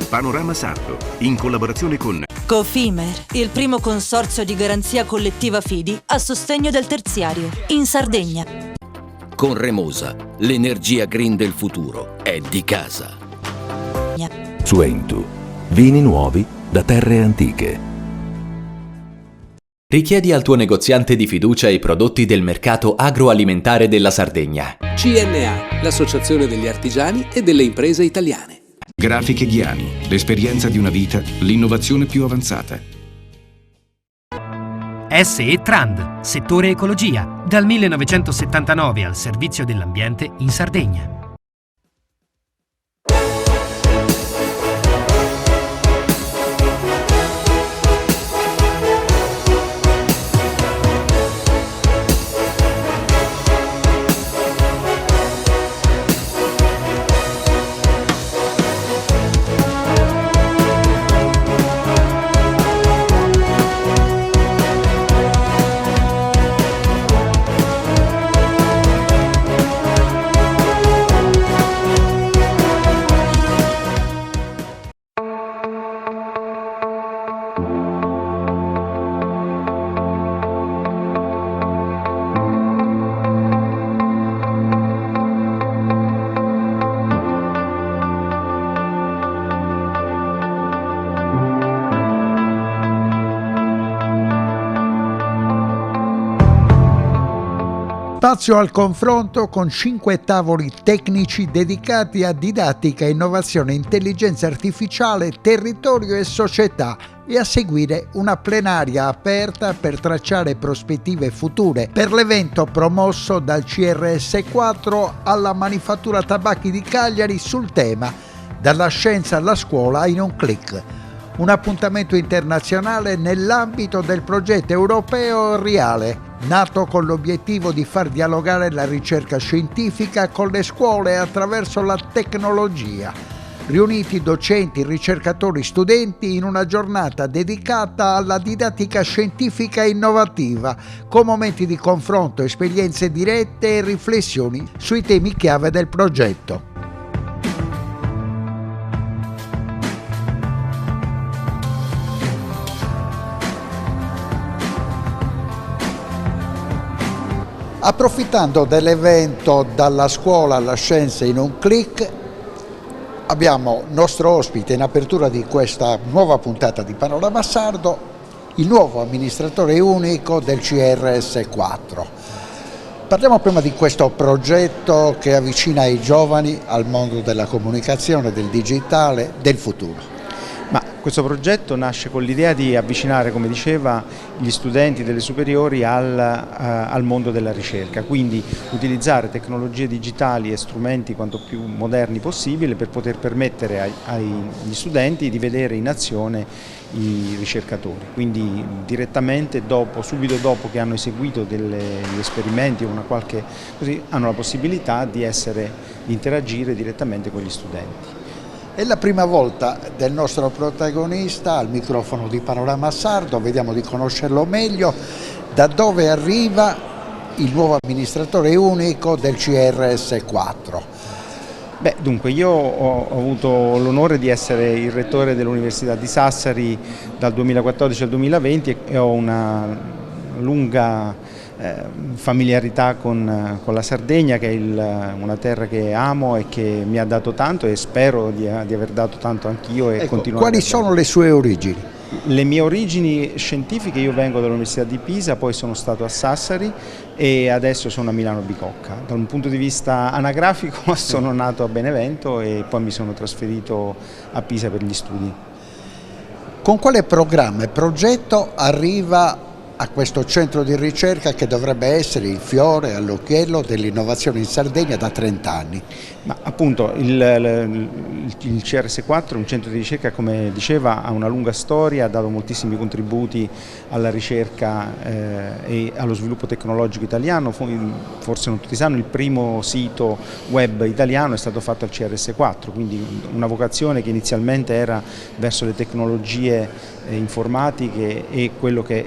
Panorama Sardo, in collaborazione con Cofimer, il primo consorzio di garanzia collettiva Fidi a sostegno del terziario, in Sardegna. Con Remosa, l'energia green del futuro è di casa. Suentu, vini nuovi da terre antiche. Richiedi al tuo negoziante di fiducia i prodotti del mercato agroalimentare della Sardegna. CNA, l'associazione degli artigiani e delle imprese italiane. Grafiche Ghiani, l'esperienza di una vita, l'innovazione più avanzata. SE Trand, settore ecologia, dal 1979 al servizio dell'ambiente in Sardegna. Spazio al confronto con 5 tavoli tecnici dedicati a didattica, innovazione, intelligenza artificiale, territorio e società, e a seguire una plenaria aperta per tracciare prospettive future per l'evento promosso dal CRS4 alla Manifattura Tabacchi di Cagliari sul tema Dalla scienza alla scuola in un click. Un appuntamento internazionale nell'ambito del progetto europeo RIALE, nato con l'obiettivo di far dialogare la ricerca scientifica con le scuole attraverso la tecnologia. Riuniti docenti, ricercatori, studenti in una giornata dedicata alla didattica scientifica innovativa, con momenti di confronto, esperienze dirette e riflessioni sui temi chiave del progetto. Approfittando dell'evento Dalla scuola alla scienza in un click, abbiamo nostro ospite in apertura di questa nuova puntata di Panorama Sardo, il nuovo amministratore unico del CRS4. Parliamo prima di questo progetto che avvicina i giovani al mondo della comunicazione, del digitale, del futuro. Questo progetto nasce con l'idea di avvicinare, come diceva, gli studenti delle superiori al mondo della ricerca, quindi utilizzare tecnologie digitali e strumenti quanto più moderni possibile per poter permettere agli studenti di vedere in azione i ricercatori. Quindi direttamente subito dopo che hanno eseguito degli esperimenti o hanno la possibilità di interagire direttamente con gli studenti. È la prima volta del nostro protagonista al microfono di Panorama Sardo, vediamo di conoscerlo meglio. Da dove arriva il nuovo amministratore unico del CRS4? Dunque io ho avuto l'onore di essere il rettore dell'Università di Sassari dal 2014 al 2020 e ho una lunga familiarità con la Sardegna, che è una terra che amo e che mi ha dato tanto, e spero di aver dato tanto anch'io e continuare. Quali sono le sue origini? Le mie origini scientifiche: io vengo dall'Università di Pisa, poi sono stato a Sassari e adesso sono a Milano Bicocca. Da un punto di vista anagrafico sono nato a Benevento e poi mi sono trasferito a Pisa per gli studi. Con quale programma e progetto arriva a questo centro di ricerca che dovrebbe essere il fiore all'occhiello dell'innovazione in Sardegna da 30 anni? Ma appunto il CRS4 è un centro di ricerca, come diceva, ha una lunga storia, ha dato moltissimi contributi alla ricerca e allo sviluppo tecnologico italiano. Forse non tutti sanno, il primo sito web italiano è stato fatto al CRS4, quindi una vocazione che inizialmente era verso le tecnologie informatiche e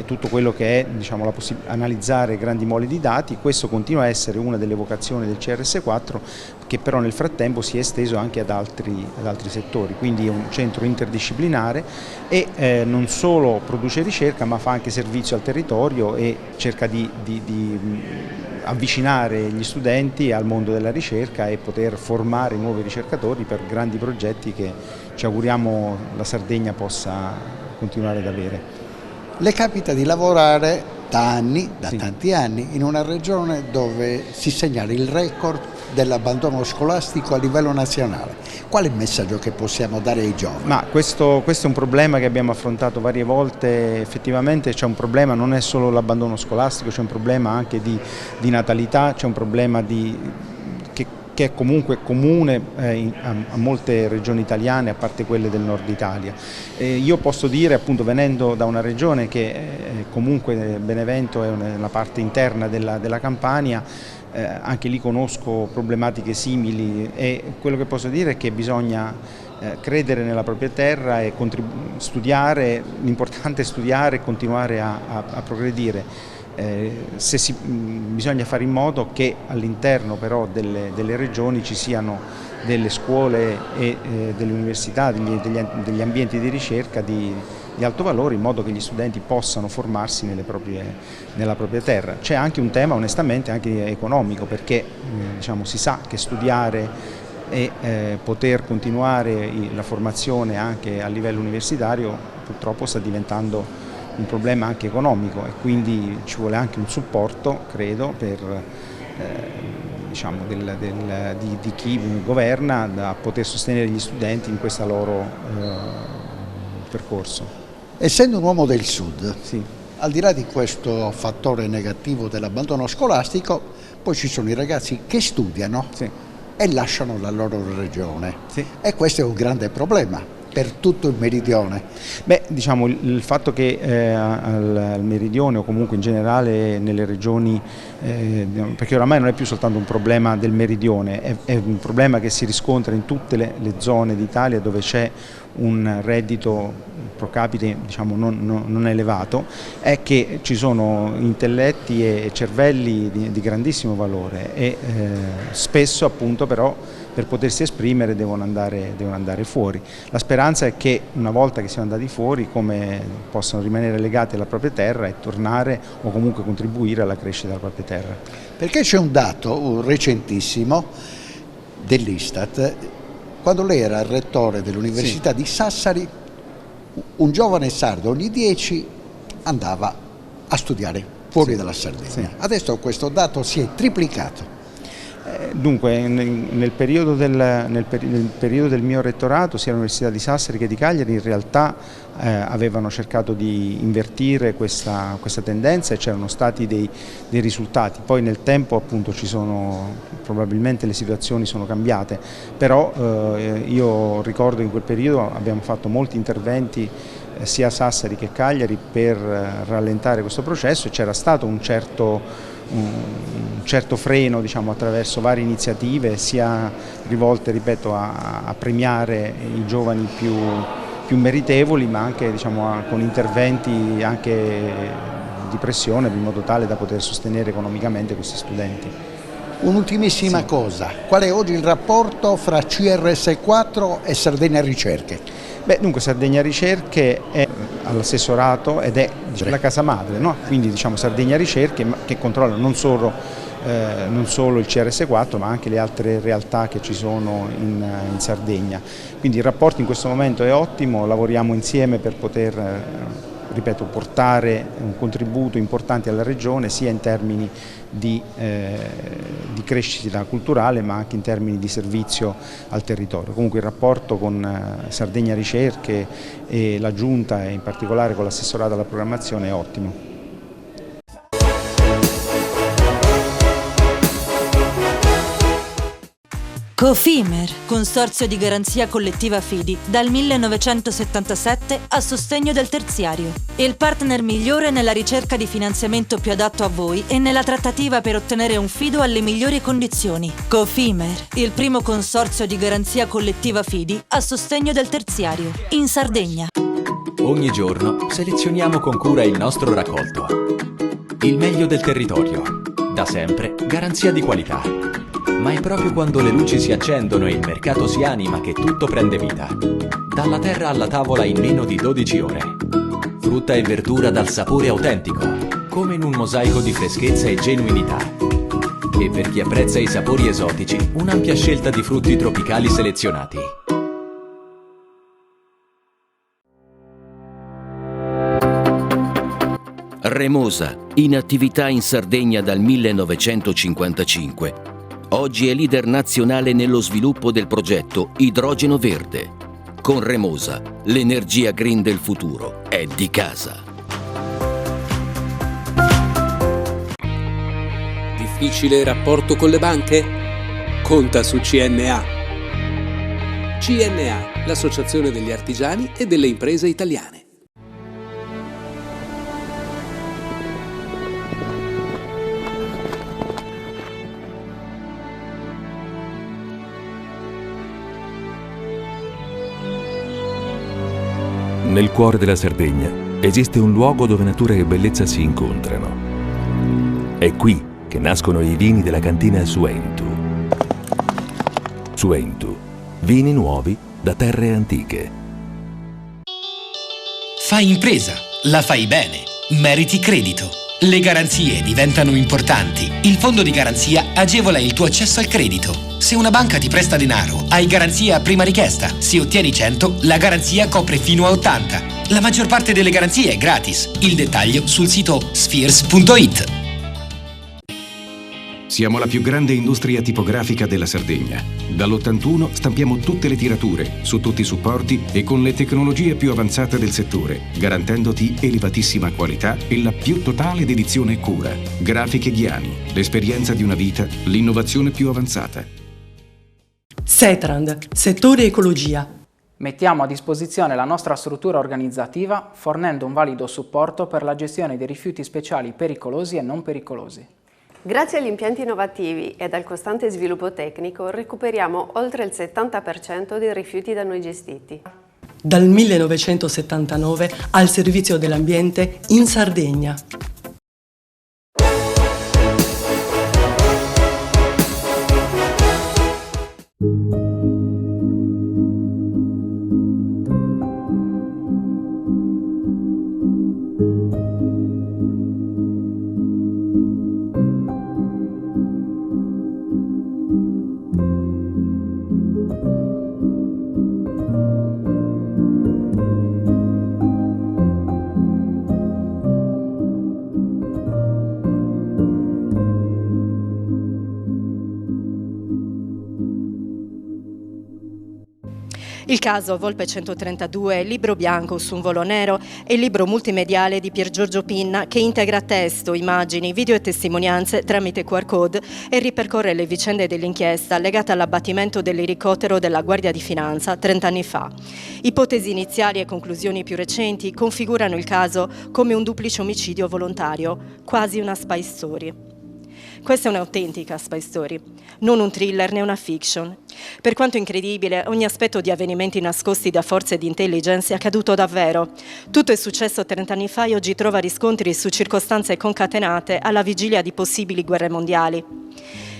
tutto quello che è, diciamo, analizzare grandi mole di dati. Questo continua a essere una delle vocazioni del CRS4, che però nel frattempo si è esteso anche ad altri settori, quindi è un centro interdisciplinare e non solo produce ricerca ma fa anche servizio al territorio e cerca di avvicinare gli studenti al mondo della ricerca e poter formare nuovi ricercatori per grandi progetti che ci auguriamo la Sardegna possa continuare ad avere. Le capita di lavorare da tanti anni, in una regione dove si segnala il record dell'abbandono scolastico a livello nazionale. Qual è il messaggio che possiamo dare ai giovani? Ma questo è un problema che abbiamo affrontato varie volte, effettivamente c'è un problema, non è solo l'abbandono scolastico, c'è un problema anche di natalità, c'è un problema che è comunque comune a molte regioni italiane, a parte quelle del nord Italia. Io posso dire, appunto, venendo da una regione che comunque Benevento è una parte interna della Campania, anche lì conosco problematiche simili e quello che posso dire è che bisogna credere nella propria terra e studiare, l'importante è studiare e continuare a progredire. Bisogna fare in modo che all'interno però delle regioni ci siano delle scuole e delle università, degli ambienti di ricerca di alto valore, in modo che gli studenti possano formarsi nella propria terra. C'è anche un tema onestamente anche economico, perché si sa che studiare e poter continuare la formazione anche a livello universitario purtroppo sta diventando un problema anche economico e quindi ci vuole anche un supporto, credo, di chi governa da poter sostenere gli studenti in questo loro percorso. Essendo un uomo del Sud, sì, al di là di questo fattore negativo dell'abbandono scolastico, poi ci sono i ragazzi che studiano, sì, e lasciano la loro regione, sì, e questo è un grande problema per tutto il meridione. Beh, il fatto che al meridione o comunque in generale nelle regioni, perché oramai non è più soltanto un problema del meridione, è un problema che si riscontra in tutte le zone d'Italia dove c'è un reddito pro capite non elevato, è che ci sono intelletti e cervelli di grandissimo valore e spesso appunto però per potersi esprimere devono andare fuori. La speranza è che una volta che siano andati fuori come possano rimanere legati alla propria terra e tornare o comunque contribuire alla crescita della propria terra. Perché c'è un dato recentissimo dell'Istat, quando lei era rettore dell'Università, sì, di Sassari, un giovane sardo ogni 10 andava a studiare fuori, sì, dalla Sardegna. Sì. Adesso questo dato si è triplicato. Dunque, nel periodo del mio rettorato, sia l'Università di Sassari che di Cagliari, in realtà avevano cercato di invertire questa tendenza e c'erano stati dei risultati. Poi nel tempo appunto probabilmente le situazioni sono cambiate, però io ricordo che in quel periodo abbiamo fatto molti interventi sia a Sassari che a Cagliari per rallentare questo processo e c'era stato un certo freno attraverso varie iniziative sia rivolte, ripeto, a premiare i giovani più meritevoli, ma anche con interventi anche di pressione in modo tale da poter sostenere economicamente questi studenti. Un'ultimissima, sì, cosa, qual è oggi il rapporto fra CRS4 e Sardegna Ricerche? Beh, dunque Sardegna Ricerche è all'assessorato ed è la casa madre, no? Quindi Sardegna Ricerche che controlla non solo il CRS4 ma anche le altre realtà che ci sono in Sardegna. Quindi il rapporto in questo momento è ottimo, lavoriamo insieme per poter ripeto, portare un contributo importante alla regione sia in termini di crescita culturale ma anche in termini di servizio al territorio. Comunque il rapporto con Sardegna Ricerche e la Giunta e in particolare con l'assessorato alla programmazione è ottimo. Cofimer, consorzio di garanzia collettiva Fidi, dal 1977 a sostegno del terziario. Il partner migliore nella ricerca di finanziamento più adatto a voi e nella trattativa per ottenere un fido alle migliori condizioni. Cofimer, il primo consorzio di garanzia collettiva Fidi a sostegno del terziario, in Sardegna. Ogni giorno selezioniamo con cura il nostro raccolto. Il meglio del territorio. Da sempre, garanzia di qualità. Ma è proprio quando le luci si accendono e il mercato si anima che tutto prende vita. Dalla terra alla tavola in meno di 12 ore. Frutta e verdura dal sapore autentico, come in un mosaico di freschezza e genuinità. E per chi apprezza i sapori esotici, un'ampia scelta di frutti tropicali selezionati. Remosa, in attività in Sardegna dal 1955. Oggi è leader nazionale nello sviluppo del progetto Idrogeno Verde. Con Remosa, l'energia green del futuro è di casa. Difficile rapporto con le banche? Conta su CNA. CNA, l'associazione degli artigiani e delle imprese italiane. Nel cuore della Sardegna esiste un luogo dove natura e bellezza si incontrano. È qui che nascono i vini della cantina Suentu. Suentu, vini nuovi da terre antiche. Fai impresa, la fai bene, meriti credito. Le garanzie diventano importanti. Il fondo di garanzia agevola il tuo accesso al credito. Se una banca ti presta denaro, hai garanzia a prima richiesta. Se ottieni 100, la garanzia copre fino a 80. La maggior parte delle garanzie è gratis. Il dettaglio sul sito spheres.it. Siamo la più grande industria tipografica della Sardegna. Dall'81 stampiamo tutte le tirature, su tutti i supporti e con le tecnologie più avanzate del settore, garantendoti elevatissima qualità e la più totale dedizione e cura. Grafiche Ghiani, l'esperienza di una vita, l'innovazione più avanzata. Setrand, settore ecologia. Mettiamo a disposizione la nostra struttura organizzativa fornendo un valido supporto per la gestione dei rifiuti speciali pericolosi e non pericolosi. Grazie agli impianti innovativi ed al costante sviluppo tecnico recuperiamo oltre il 70% dei rifiuti da noi gestiti. Dal 1979 al servizio dell'ambiente in Sardegna. Il caso Volpe 132, libro bianco su un volo nero, è il libro multimediale di Pier Giorgio Pinna che integra testo, immagini, video e testimonianze tramite QR code e ripercorre le vicende dell'inchiesta legata all'abbattimento dell'elicottero della Guardia di Finanza 30 anni fa. Ipotesi iniziali e conclusioni più recenti configurano il caso come un duplice omicidio volontario, quasi una spy story. Questa è un'autentica spy story, non un thriller né una fiction. Per quanto incredibile, ogni aspetto di avvenimenti nascosti da forze di intelligence è accaduto davvero. Tutto è successo 30 anni fa e oggi trova riscontri su circostanze concatenate alla vigilia di possibili guerre mondiali.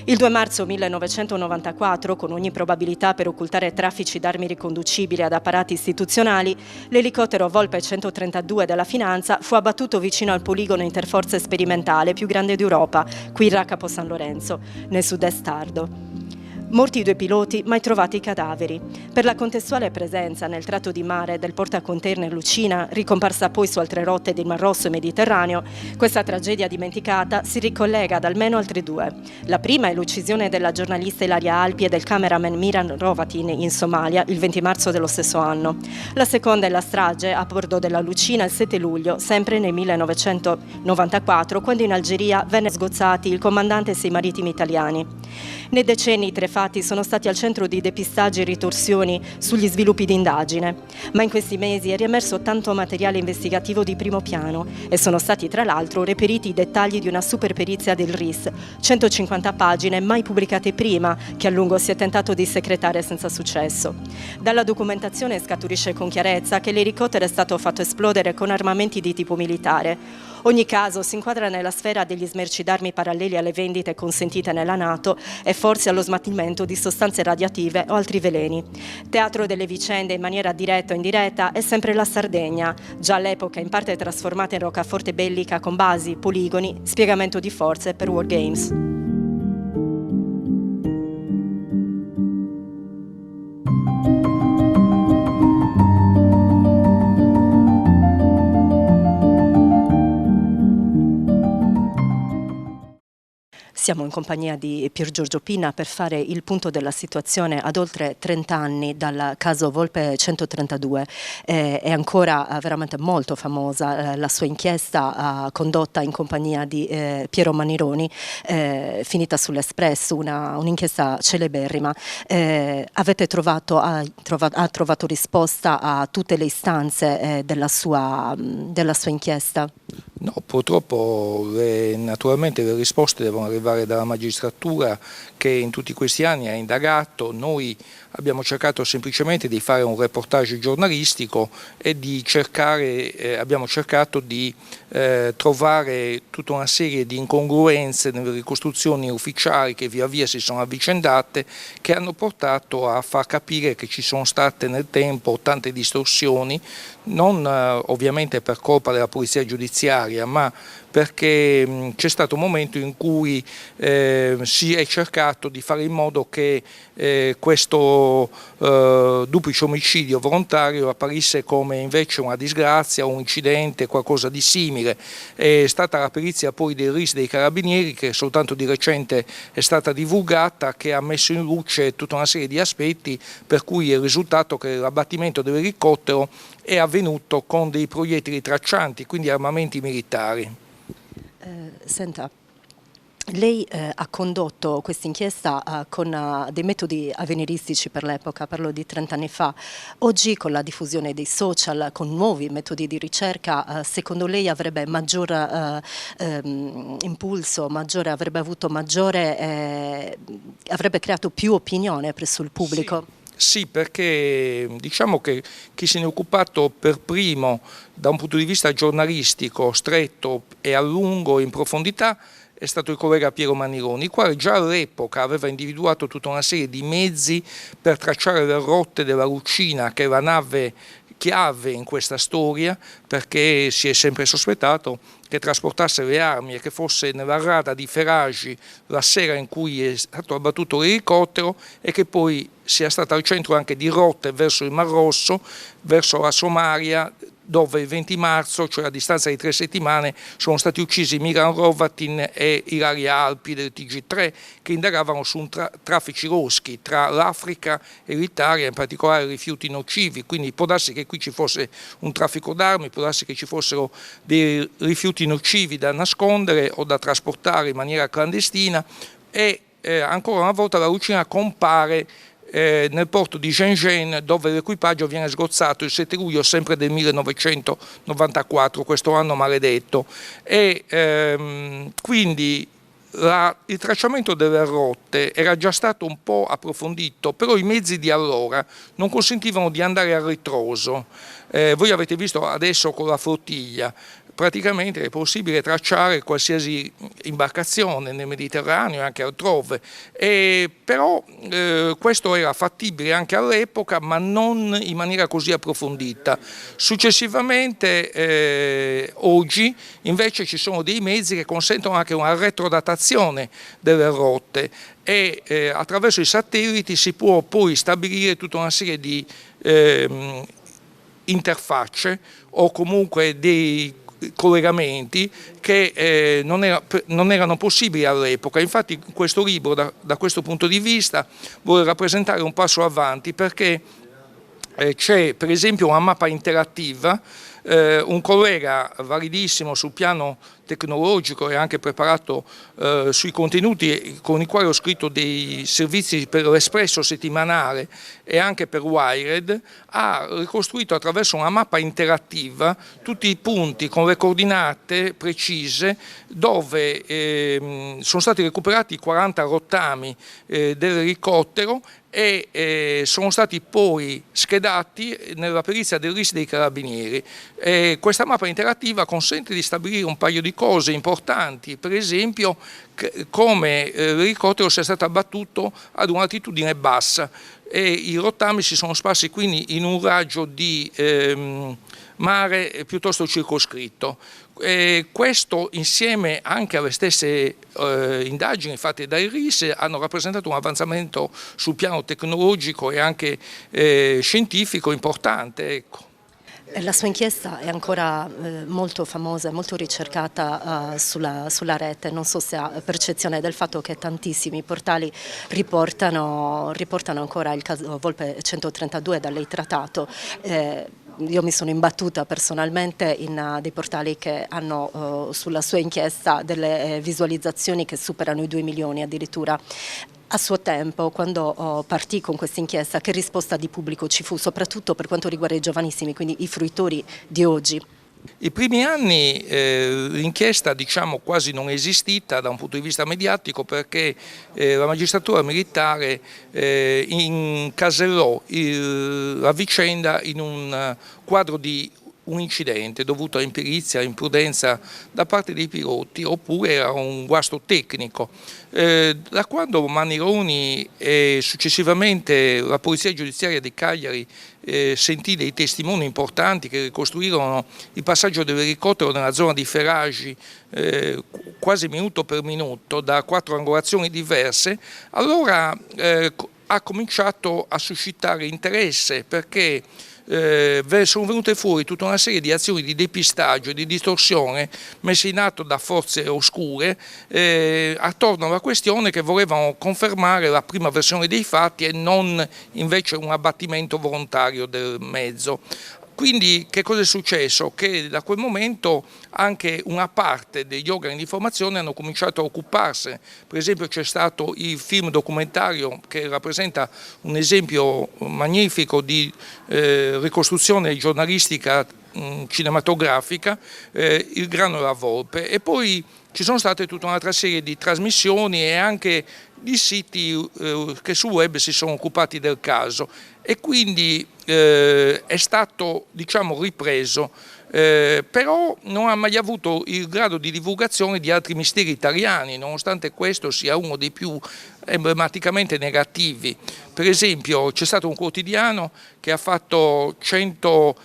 Il 2 marzo 1994, con ogni probabilità per occultare traffici d'armi riconducibili ad apparati istituzionali, l'elicottero Volpe 132 della Finanza fu abbattuto vicino al poligono interforze sperimentale più grande d'Europa, qui a Capo San Lorenzo, nel sud-est sardo. Morti i 2 piloti, mai trovati i cadaveri. Per la contestuale presenza nel tratto di mare del portacontainer Lucina, ricomparsa poi su altre rotte del Mar Rosso e Mediterraneo, questa tragedia dimenticata si ricollega ad almeno altre 2. La prima è l'uccisione della giornalista Ilaria Alpi e del cameraman Miran Hrovatin in Somalia il 20 marzo dello stesso anno. La seconda è la strage a bordo della Lucina il 7 luglio, sempre nel 1994, quando in Algeria venne sgozzati il comandante e 6 marittimi italiani. Nei decenni i 3 fatti sono stati al centro di depistaggi e ritorsioni sugli sviluppi di indagine, ma in questi mesi è riemerso tanto materiale investigativo di primo piano e sono stati tra l'altro reperiti i dettagli di una superperizia del RIS, 150 pagine mai pubblicate prima, che a lungo si è tentato di secretare senza successo. Dalla documentazione scaturisce con chiarezza che l'elicottero è stato fatto esplodere con armamenti di tipo militare. Ogni caso si inquadra nella sfera degli smerci d'armi paralleli alle vendite consentite nella NATO e forse allo smaltimento di sostanze radioattive o altri veleni. Teatro delle vicende in maniera diretta o indiretta è sempre la Sardegna, già all'epoca in parte trasformata in roccaforte bellica con basi, poligoni, spiegamento di forze per War Games. Siamo in compagnia di Pier Giorgio Pinna per fare il punto della situazione ad oltre 30 anni dal caso Volpe 132. È ancora veramente molto famosa la sua inchiesta condotta in compagnia di Piero Manironi, finita sull'Espresso, un'inchiesta celeberrima. Ha trovato risposta a tutte le istanze della sua inchiesta? No, purtroppo naturalmente le risposte devono arrivare dalla magistratura che in tutti questi anni ha indagato. Noi abbiamo cercato semplicemente di fare un reportage giornalistico e abbiamo cercato di trovare tutta una serie di incongruenze nelle ricostruzioni ufficiali che via via si sono avvicendate, che hanno portato a far capire che ci sono state nel tempo tante distorsioni, non ovviamente per colpa della polizia giudiziaria, ma perché c'è stato un momento in cui si è cercato di fare in modo che questo duplice omicidio volontario apparisse come invece una disgrazia, un incidente, qualcosa di simile. È stata la perizia poi dei RIS dei Carabinieri, che soltanto di recente è stata divulgata, che ha messo in luce tutta una serie di aspetti, per cui è risultato che l'abbattimento dell'elicottero è avvenuto con dei proiettili traccianti, quindi armamenti militari. Senta, lei ha condotto questa inchiesta con dei metodi avveniristici per l'epoca, parlo di 30 anni fa. Oggi, con la diffusione dei social, con nuovi metodi di ricerca, secondo lei avrebbe maggior impulso, avrebbe creato più opinione presso il pubblico? Sì, perché diciamo che chi se ne è occupato per primo da un punto di vista giornalistico stretto e a lungo in profondità è stato il collega Piero Manironi, il quale già all'epoca aveva individuato tutta una serie di mezzi per tracciare le rotte della Lucina, che è la nave chiave in questa storia, perché si è sempre sospettato che trasportasse le armi e che fosse nella rada di Ferragi la sera in cui è stato abbattuto l'elicottero e che poi sia stata al centro anche di rotte verso il Mar Rosso, verso la Somalia, dove il 20 marzo, cioè a distanza di 3 settimane, sono stati uccisi Milan Hrovatin e Ilaria Alpi del TG3, che indagavano su traffici loschi tra l'Africa e l'Italia, in particolare rifiuti nocivi. Quindi può darsi che qui ci fosse un traffico d'armi, può darsi che ci fossero dei rifiuti nocivi da nascondere o da trasportare in maniera clandestina, e ancora una volta la Lucina compare nel porto di Shenzhen, dove l'equipaggio viene sgozzato il 7 luglio sempre del 1994, questo anno maledetto, e quindi il tracciamento delle rotte era già stato un po' approfondito, però i mezzi di allora non consentivano di andare a ritroso. Voi avete visto adesso con la flottiglia, praticamente è possibile tracciare qualsiasi imbarcazione nel Mediterraneo e anche altrove, però questo era fattibile anche all'epoca, ma non in maniera così approfondita. Successivamente oggi invece ci sono dei mezzi che consentono anche una retrodatazione delle rotte e attraverso i satelliti si può poi stabilire tutta una serie di interfacce o comunque dei collegamenti che non erano possibili all'epoca. Infatti questo libro da questo punto di vista vuole rappresentare un passo avanti, perché c'è per esempio una mappa interattiva, un collega validissimo sul piano tecnologico e anche preparato sui contenuti, con i quali ho scritto dei servizi per l'Espresso settimanale e anche per Wired, ha ricostruito attraverso una mappa interattiva tutti i punti con le coordinate precise dove sono stati recuperati 40 rottami dell'elicottero e sono stati poi schedati nella perizia del RIS dei Carabinieri. Questa mappa interattiva consente di stabilire un paio di cose importanti, per esempio come l'elicottero sia stato abbattuto ad un'altitudine bassa e i rottami si sono sparsi quindi in un raggio di mare piuttosto circoscritto. Questo insieme anche alle stesse indagini fatte dai RIS hanno rappresentato un avanzamento sul piano tecnologico e anche scientifico importante. Ecco. La sua inchiesta è ancora molto famosa, molto ricercata sulla rete, non so se ha percezione del fatto che tantissimi portali riportano ancora il caso Volpe 132 da lei trattato. Io mi sono imbattuta personalmente in dei portali che hanno sulla sua inchiesta delle visualizzazioni che superano i 2 milioni addirittura. A suo tempo, quando partì con questa inchiesta, che risposta di pubblico ci fu, soprattutto per quanto riguarda i giovanissimi, quindi i fruitori di oggi? I primi anni l'inchiesta quasi non è esistita da un punto di vista mediatico perché la magistratura militare incasellò la vicenda in un quadro di un incidente dovuto a imperizia, imprudenza da parte dei piloti oppure a un guasto tecnico. Da quando Manironi e successivamente la Polizia Giudiziaria di Cagliari sentì dei testimoni importanti che ricostruirono il passaggio dell'elicottero nella zona di Ferragi quasi minuto per minuto da 4 angolazioni diverse, allora ha cominciato a suscitare interesse perché sono venute fuori tutta una serie di azioni di depistaggio e di distorsione messe in atto da forze oscure attorno alla questione che volevano confermare la prima versione dei fatti e non invece un abbattimento volontario del mezzo. Quindi che cosa è successo? Che da quel momento anche una parte degli organi di informazione hanno cominciato a occuparsene. Per esempio c'è stato il film documentario che rappresenta un esempio magnifico di ricostruzione giornalistica cinematografica, Il grano e la volpe, e poi ci sono state tutta un'altra serie di trasmissioni e anche di siti che sul web si sono occupati del caso e quindi è stato ripreso, però non ha mai avuto il grado di divulgazione di altri misteri italiani, nonostante questo sia uno dei più emblematicamente negativi. Per esempio c'è stato un quotidiano che ha fatto 100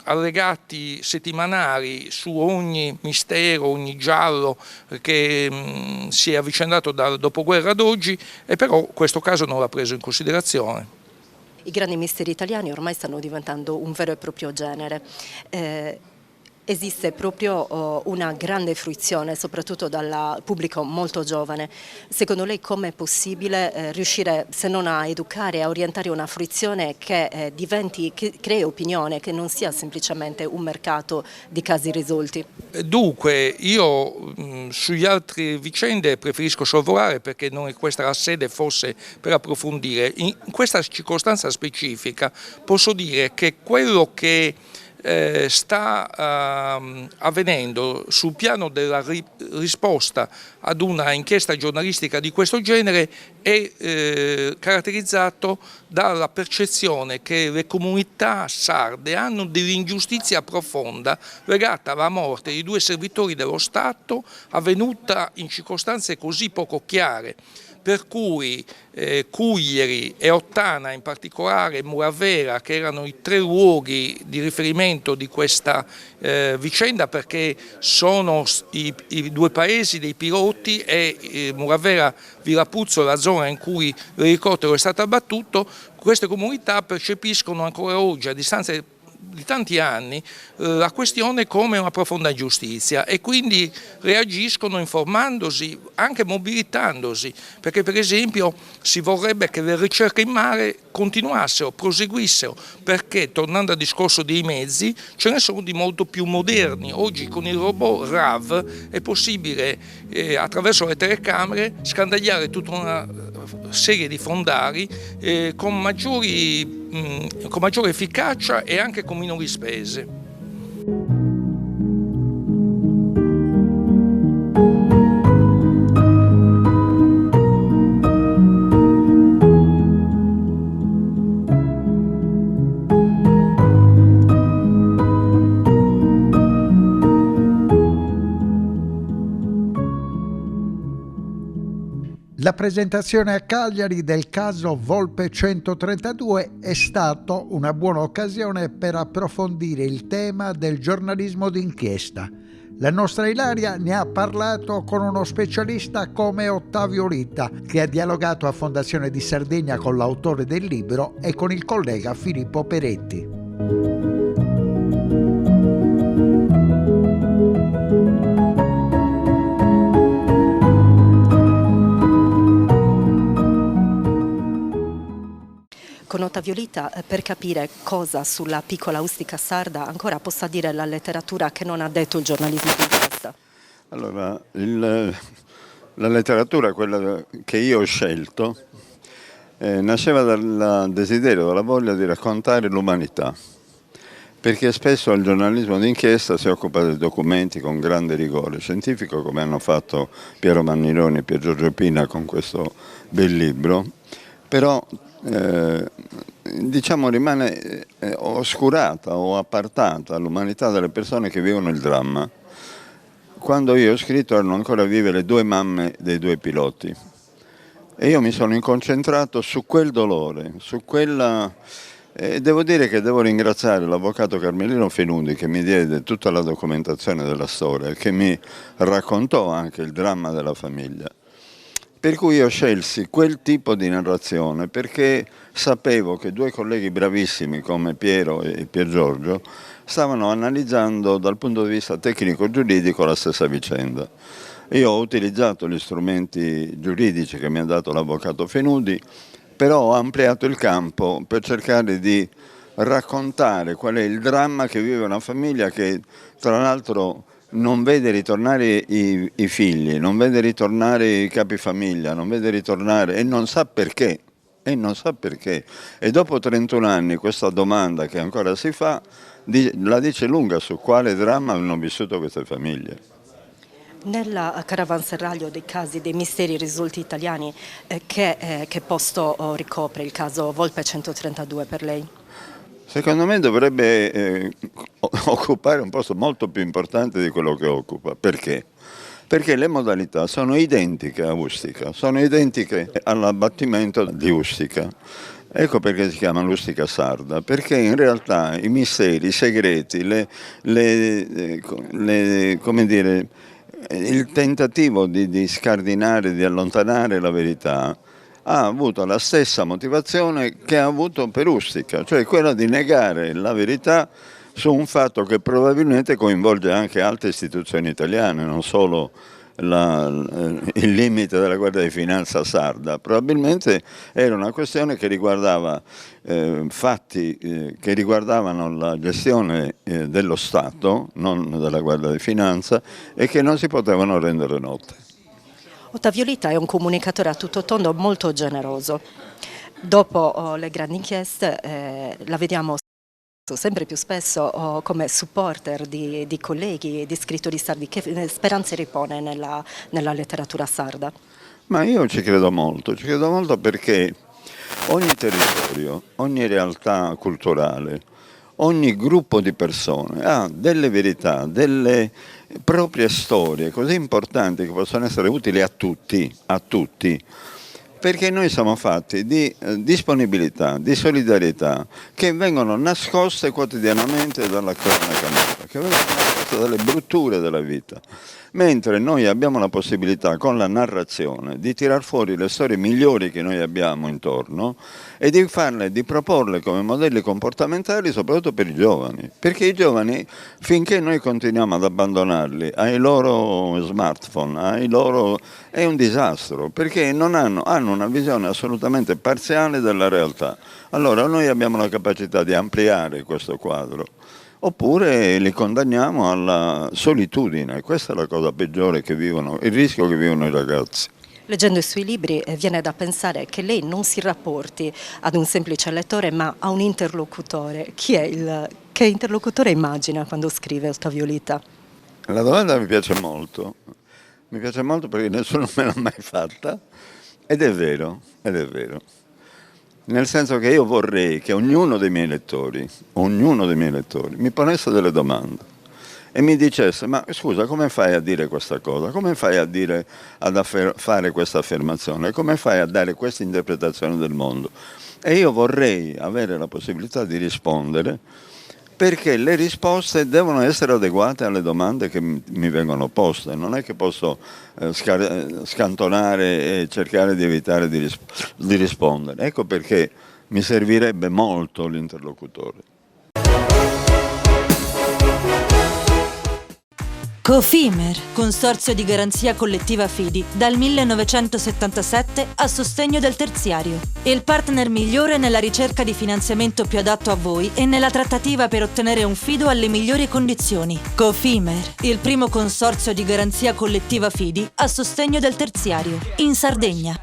allegati settimanali su ogni mistero, ogni giallo che si è avvicendato dal dopoguerra ad oggi, e però questo caso non l'ha preso in considerazione. I grandi misteri italiani ormai stanno diventando un vero e proprio genere. Esiste proprio una grande fruizione, soprattutto dal pubblico molto giovane. Secondo lei com'è possibile riuscire, se non a educare, a orientare una fruizione che diventi, che crei opinione, che non sia semplicemente un mercato di casi risolti? Dunque, io sugli altri vicende preferisco sorvolare perché non è questa la sede forse per approfondire. In questa circostanza specifica posso dire che quello che sta avvenendo sul piano della risposta ad una inchiesta giornalistica di questo genere è caratterizzato dalla percezione che le comunità sarde hanno dell'ingiustizia profonda legata alla morte di 2 servitori dello Stato avvenuta in circostanze così poco chiare. Per cui Cuglieri e Ottana, in particolare Muravera, che erano i 3 luoghi di riferimento di questa vicenda perché sono i 2 paesi dei piloti e Muravera Virapuzzo, la zona in cui l'elicottero è stato abbattuto, queste comunità percepiscono ancora oggi, a distanza di tanti anni, la questione come una profonda ingiustizia e quindi reagiscono informandosi, anche mobilitandosi, perché per esempio si vorrebbe che le ricerche in mare continuassero, proseguissero, perché tornando al discorso dei mezzi ce ne sono di molto più moderni. Oggi con il robot RAV è possibile attraverso le telecamere scandagliare tutta una serie di fondali con maggiore efficacia e anche con minori spese. La presentazione a Cagliari del caso Volpe 132 è stata una buona occasione per approfondire il tema del giornalismo d'inchiesta. La nostra Ilaria ne ha parlato con uno specialista come Ottavio Litta, che ha dialogato a Fondazione di Sardegna con l'autore del libro e con il collega Filippo Peretti. Con Ottavio Litta, per capire cosa sulla piccola Ustica sarda ancora possa dire la letteratura che non ha detto il giornalismo d'inchiesta. Allora, la letteratura, quella che io ho scelto, nasceva dal desiderio, dalla voglia di raccontare l'umanità, perché spesso il giornalismo d'inchiesta si occupa dei documenti con grande rigore scientifico, come hanno fatto Piero Mannironi e Pier Giorgio Pina con questo bel libro, però diciamo rimane oscurata o appartata l'umanità delle persone che vivono il dramma. Quando io ho scritto erano ancora vive le due mamme dei due piloti e io mi sono concentrato su quel dolore, su quella... devo dire che devo ringraziare l'avvocato Carmelino Fenundi che mi diede tutta la documentazione della storia e che mi raccontò anche il dramma della famiglia. Per cui io scelsi quel tipo di narrazione perché sapevo che due colleghi bravissimi come Piero e Pier Giorgio stavano analizzando dal punto di vista tecnico-giuridico la stessa vicenda. Io ho utilizzato gli strumenti giuridici che mi ha dato l'avvocato Fenundi, però ho ampliato il campo per cercare di raccontare qual è il dramma che vive una famiglia che tra l'altro non vede ritornare i figli, non vede ritornare i capifamiglia, non vede ritornare e non sa perché. E dopo 31 anni questa domanda che ancora si fa la dice lunga su quale dramma hanno vissuto queste famiglie. Nella caravanserraglio dei casi dei misteri risolti italiani, che posto ricopre il caso Volpe 132 per lei? Secondo me dovrebbe occupare un posto molto più importante di quello che occupa. Perché? Perché le modalità sono identiche a Ustica, sono identiche all'abbattimento di Ustica. Ecco perché si chiama l'Ustica sarda, perché in realtà i misteri, i segreti, come dire, il tentativo di scardinare, di allontanare la verità ha avuto la stessa motivazione che ha avuto per Ustica, cioè quella di negare la verità su un fatto che probabilmente coinvolge anche altre istituzioni italiane, non solo il limite della Guardia di Finanza sarda. Probabilmente era una questione che riguardava fatti che riguardavano la gestione dello Stato, non della Guardia di Finanza, e che non si potevano rendere note. Ottavio Litta è un comunicatore a tutto tondo molto generoso. Dopo le grandi inchieste la vediamo sempre più spesso come supporter di colleghi, di scrittori sardi. Che speranze ripone nella letteratura sarda? Ma io ci credo molto perché ogni territorio, ogni realtà culturale, ogni gruppo di persone ha delle verità, delle proprie storie così importanti che possono essere utili a tutti, perché noi siamo fatti di disponibilità, di solidarietà che vengono nascoste quotidianamente dalla cronaca nera, che vengono nascoste dalle brutture della vita. Mentre noi abbiamo la possibilità con la narrazione di tirar fuori le storie migliori che noi abbiamo intorno e di proporle come modelli comportamentali soprattutto per i giovani, perché i giovani finché noi continuiamo ad abbandonarli ai loro smartphone, è un disastro, perché hanno una visione assolutamente parziale della realtà. Allora noi abbiamo la capacità di ampliare questo quadro, oppure li condanniamo alla solitudine. Questa è la cosa peggiore che vivono, il rischio che vivono i ragazzi. Leggendo i suoi libri viene da pensare che lei non si rapporti ad un semplice lettore ma a un interlocutore. Che interlocutore immagina quando scrive Ottavio Litta? La domanda mi piace molto perché nessuno me l'ha mai fatta ed è vero. Nel senso che io vorrei che ognuno dei miei lettori mi ponesse delle domande e mi dicesse: ma scusa, come fai a dire questa cosa? Come fai a dire, fare questa affermazione? Come fai a dare questa interpretazione del mondo? E io vorrei avere la possibilità di rispondere, perché le risposte devono essere adeguate alle domande che mi vengono poste. Non è che posso scantonare e cercare di evitare di rispondere. Ecco perché mi servirebbe molto l'interlocutore. Cofimer, Consorzio di Garanzia Collettiva Fidi, dal 1977 a sostegno del terziario. Il partner migliore nella ricerca di finanziamento più adatto a voi e nella trattativa per ottenere un fido alle migliori condizioni. Cofimer, il primo consorzio di garanzia collettiva Fidi a sostegno del terziario, in Sardegna.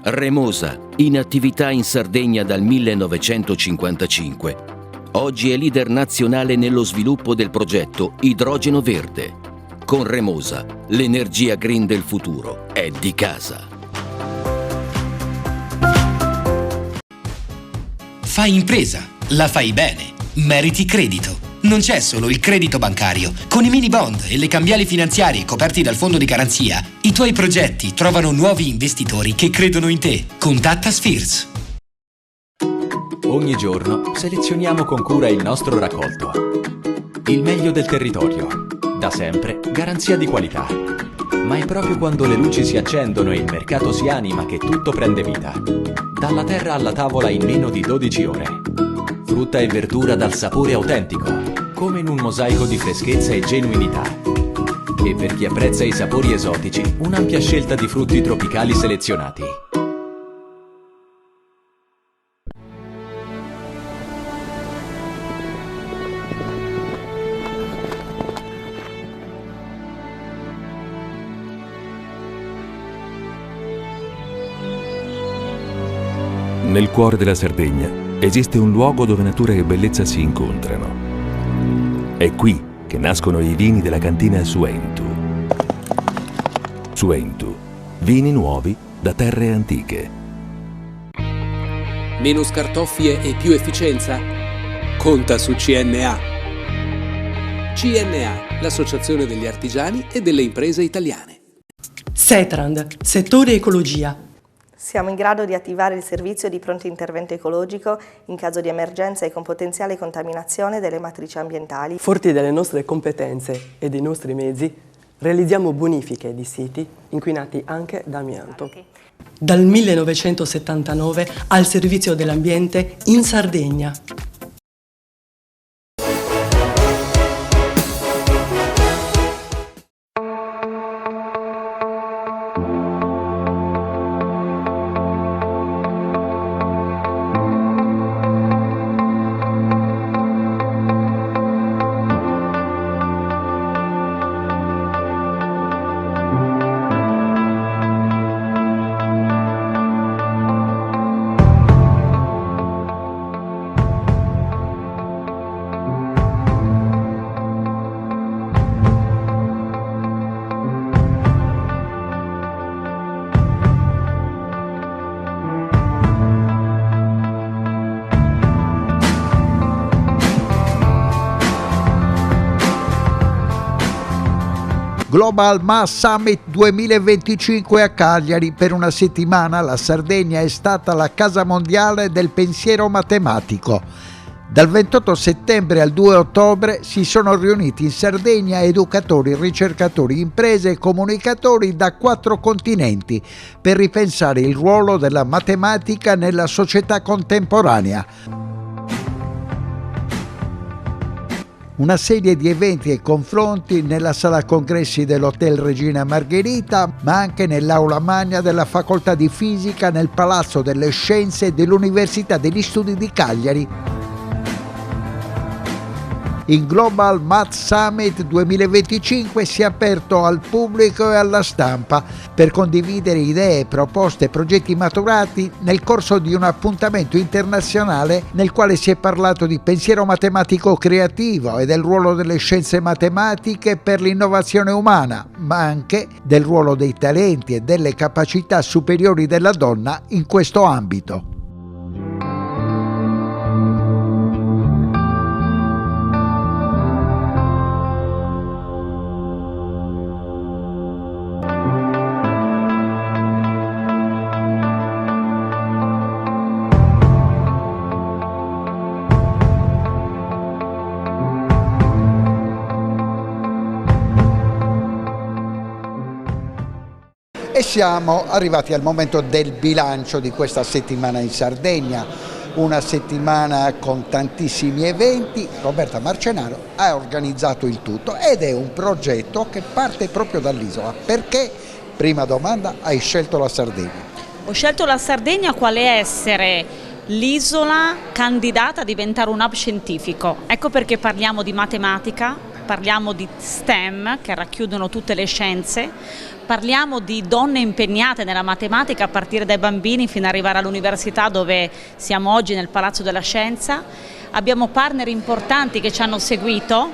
Remosa, in attività in Sardegna dal 1955. Oggi è leader nazionale nello sviluppo del progetto Idrogeno Verde. Con Remosa, l'energia green del futuro è di casa. Fai impresa, la fai bene, meriti credito. Non c'è solo il credito bancario. Con i mini bond e le cambiali finanziarie coperti dal fondo di garanzia, i tuoi progetti trovano nuovi investitori che credono in te. Contatta Spheres. Ogni giorno selezioniamo con cura il nostro raccolto. Il meglio del territorio. Da sempre, garanzia di qualità. Ma è proprio quando le luci si accendono e il mercato si anima che tutto prende vita. Dalla terra alla tavola in meno di 12 ore. Frutta e verdura dal sapore autentico, come in un mosaico di freschezza e genuinità. E per chi apprezza i sapori esotici, un'ampia scelta di frutti tropicali selezionati. Nel cuore della Sardegna esiste un luogo dove natura e bellezza si incontrano. È qui che nascono i vini della cantina Suentu. Suentu, vini nuovi da terre antiche. Meno scartoffie e più efficienza? Conta su CNA. CNA, l'associazione degli artigiani e delle imprese italiane. Setrand, settore ecologia. Siamo in grado di attivare il servizio di pronto intervento ecologico in caso di emergenza e con potenziale contaminazione delle matrici ambientali. Forti delle nostre competenze e dei nostri mezzi, realizziamo bonifiche di siti inquinati anche da amianto. Dal 1979 al servizio dell'ambiente in Sardegna. Global Mass Summit 2025 a Cagliari. Per una settimana la Sardegna è stata la casa mondiale del pensiero matematico. Dal 28 settembre al 2 ottobre si sono riuniti in Sardegna educatori, ricercatori, imprese e comunicatori da 4 continenti per ripensare il ruolo della matematica nella società contemporanea. Una serie di eventi e confronti nella sala congressi dell'Hotel Regina Margherita, ma anche nell'aula magna della Facoltà di Fisica nel Palazzo delle Scienze dell'Università degli Studi di Cagliari. Il Global Math Summit 2025 si è aperto al pubblico e alla stampa per condividere idee, proposte e progetti maturati nel corso di un appuntamento internazionale nel quale si è parlato di pensiero matematico creativo e del ruolo delle scienze matematiche per l'innovazione umana, ma anche del ruolo dei talenti e delle capacità superiori della donna in questo ambito. E siamo arrivati al momento del bilancio di questa settimana in Sardegna, una settimana con tantissimi eventi. Roberta Marcenaro ha organizzato il tutto ed è un progetto che parte proprio dall'isola. Perché, prima domanda, hai scelto la Sardegna? Ho scelto la Sardegna quale essere l'isola candidata a diventare un hub scientifico. Ecco perché parliamo di matematica, parliamo di STEM che racchiudono tutte le scienze. Parliamo di donne impegnate nella matematica a partire dai bambini fino ad arrivare all'università dove siamo oggi nel Palazzo della Scienza. Abbiamo partner importanti che ci hanno seguito.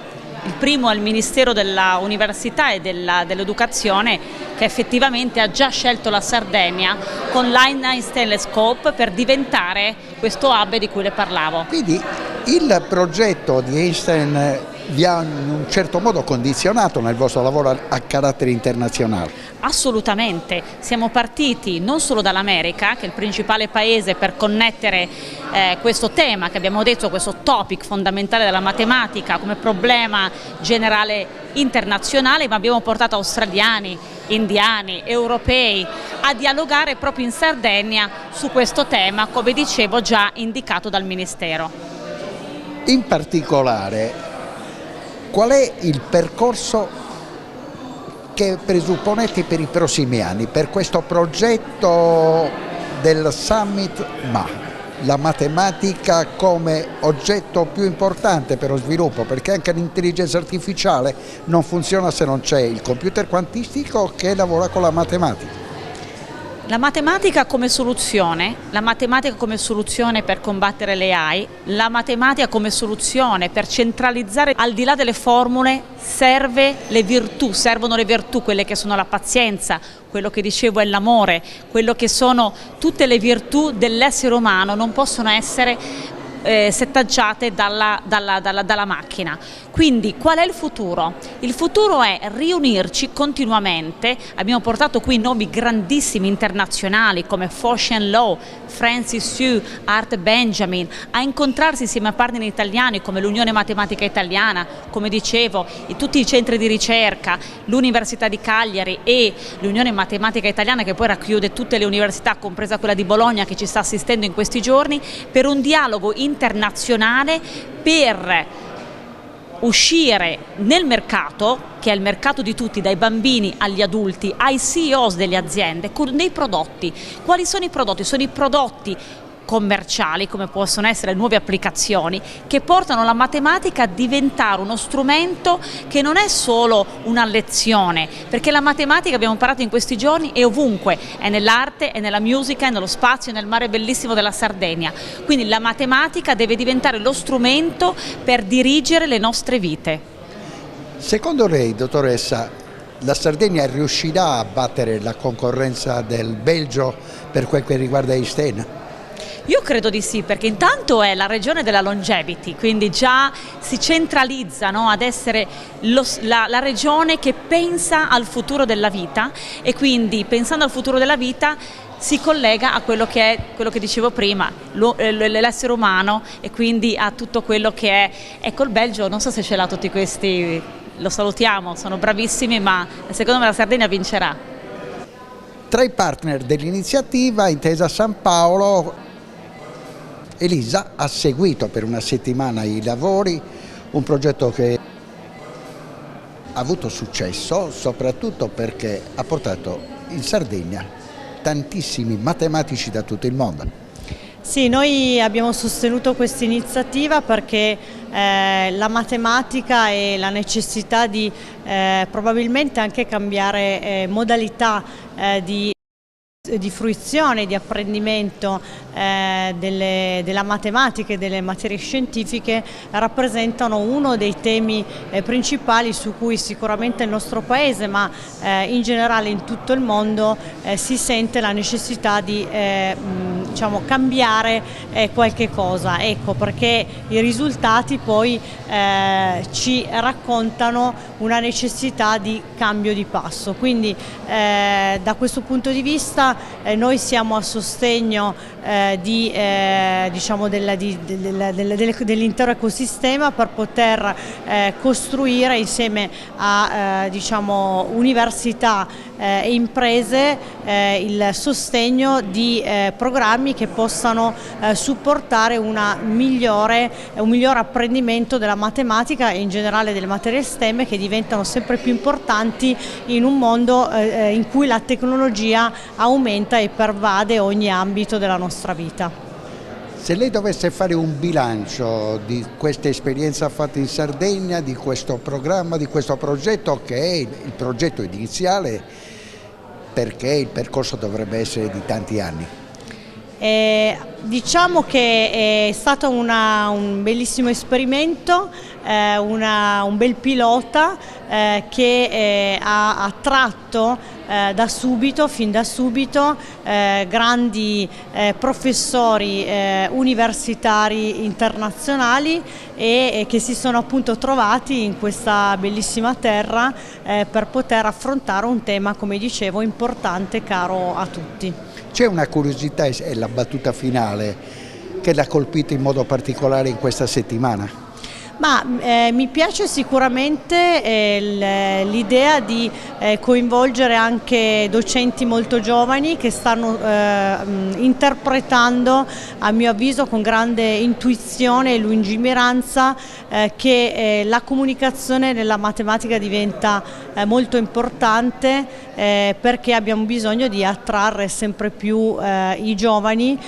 Il primo è il Ministero dell'Università e dell'Educazione che effettivamente ha già scelto la Sardegna con l'Einstein Telescope per diventare questo hub di cui le parlavo. Quindi il progetto di Einstein vi ha in un certo modo condizionato nel vostro lavoro a carattere internazionale? Assolutamente, siamo partiti non solo dall'America, che è il principale paese per connettere questo tema che abbiamo detto, questo topic fondamentale della matematica come problema generale internazionale, ma abbiamo portato australiani, indiani, europei a dialogare proprio in Sardegna su questo tema, come dicevo già indicato dal Ministero. In particolare, qual è il percorso che presupponete per i prossimi anni, per questo progetto del Summit la matematica come oggetto più importante per lo sviluppo, perché anche l'intelligenza artificiale non funziona se non c'è il computer quantistico che lavora con la matematica. La matematica come soluzione per combattere le AI, la matematica come soluzione per centralizzare al di là delle formule servono le virtù, quelle che sono la pazienza, quello che dicevo è l'amore, quello che sono tutte le virtù dell'essere umano, non possono essere setaggiate dalla macchina. Quindi qual è il futuro? Il futuro è riunirci continuamente. Abbiamo portato qui nomi grandissimi internazionali come Foshan Law, Francis Yu, Art Benjamin, a incontrarsi insieme a partner italiani come l'Unione Matematica Italiana, come dicevo, tutti i centri di ricerca, l'Università di Cagliari e l'Unione Matematica Italiana che poi racchiude tutte le università, compresa quella di Bologna che ci sta assistendo in questi giorni, per un dialogo internazionale per uscire nel mercato, che è il mercato di tutti, dai bambini agli adulti, ai CEOs delle aziende, con dei prodotti. Quali sono i prodotti? Sono i prodotti commerciali, come possono essere le nuove applicazioni, che portano la matematica a diventare uno strumento che non è solo una lezione, perché la matematica, abbiamo imparato in questi giorni, è ovunque, è nell'arte, è nella musica, è nello spazio, è nel mare bellissimo della Sardegna. Quindi la matematica deve diventare lo strumento per dirigere le nostre vite. Secondo lei, dottoressa, la Sardegna riuscirà a battere la concorrenza del Belgio per quel che riguarda Einstein? Io credo di sì, perché intanto è la regione della longevity, quindi già si centralizza, no, ad essere la regione che pensa al futuro della vita, e quindi pensando al futuro della vita si collega a quello che dicevo prima, l'essere umano, e quindi a tutto quello che è. Ecco, il Belgio, non so se ce l'ha tutti questi, lo salutiamo, sono bravissimi, ma secondo me la Sardegna vincerà. Tra i partner dell'iniziativa Intesa San Paolo, Elisa ha seguito per una settimana i lavori, un progetto che ha avuto successo soprattutto perché ha portato in Sardegna tantissimi matematici da tutto il mondo. Sì, noi abbiamo sostenuto questa iniziativa perché la matematica e la necessità di probabilmente anche cambiare modalità di fruizione, di apprendimento della matematica e delle materie scientifiche rappresentano uno dei temi principali su cui sicuramente il nostro Paese, ma in generale in tutto il mondo, si sente la necessità di diciamo, cambiare qualche cosa. Ecco perché i risultati poi ci raccontano una necessità di cambio di passo. Quindi da questo punto di vista noi siamo a sostegno diciamo dell'intero ecosistema per poter costruire insieme a diciamo, università e imprese il sostegno di programmi che possano supportare un migliore apprendimento della matematica e in generale delle materie STEM, che diventano sempre più importanti in un mondo in cui la tecnologia aumenta e pervade ogni ambito della nostra vita. Se lei dovesse fare un bilancio di questa esperienza fatta in Sardegna, di questo programma, di questo progetto, che è il progetto iniziale, perché il percorso dovrebbe essere di tanti anni? Diciamo che è stato un bellissimo esperimento, un bel pilota che ha attratto fin da subito grandi professori universitari internazionali e che si sono appunto trovati in questa bellissima terra per poter affrontare un tema, come dicevo, importante e caro a tutti. C'è una curiosità, è la battuta finale, che l'ha colpito in modo particolare in questa settimana? Ma mi piace sicuramente l'idea di coinvolgere anche docenti molto giovani che stanno interpretando, a mio avviso con grande intuizione e lungimiranza, che la comunicazione nella matematica diventa molto importante perché abbiamo bisogno di attrarre sempre più i giovani,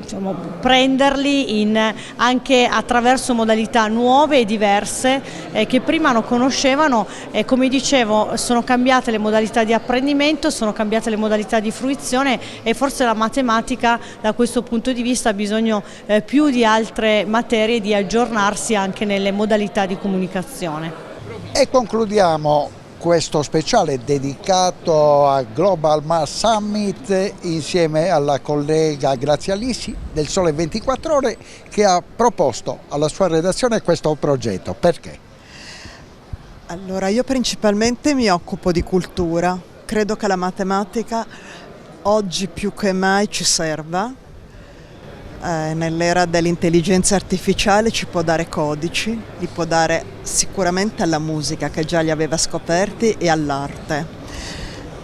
diciamo, prenderli anche attraverso modalità nuove e diverse che prima non conoscevano. Come dicevo, sono cambiate le modalità di apprendimento, sono cambiate le modalità di fruizione e forse la matematica da questo punto di vista ha bisogno più di altre materie di aggiornarsi anche nelle modalità di comunicazione. E concludiamo questo speciale dedicato al Global Math Summit insieme alla collega Grazia Lissi del Sole 24 Ore, che ha proposto alla sua redazione questo progetto. Perché? Allora, io principalmente mi occupo di cultura. Credo che la matematica oggi più che mai ci serva. Nell'era dell'intelligenza artificiale ci può dare codici, li può dare sicuramente alla musica che già li aveva scoperti e all'arte.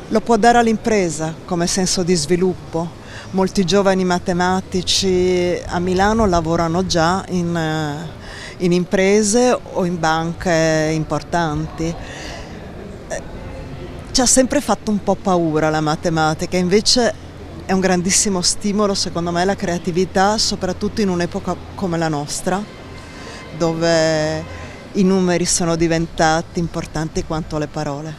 Lo può dare all'impresa come senso di sviluppo. Molti giovani matematici a Milano lavorano già in imprese o in banche importanti. Ci ha sempre fatto un po' paura la matematica, invece è un grandissimo stimolo, secondo me, la creatività, soprattutto in un'epoca come la nostra, dove i numeri sono diventati importanti quanto le parole.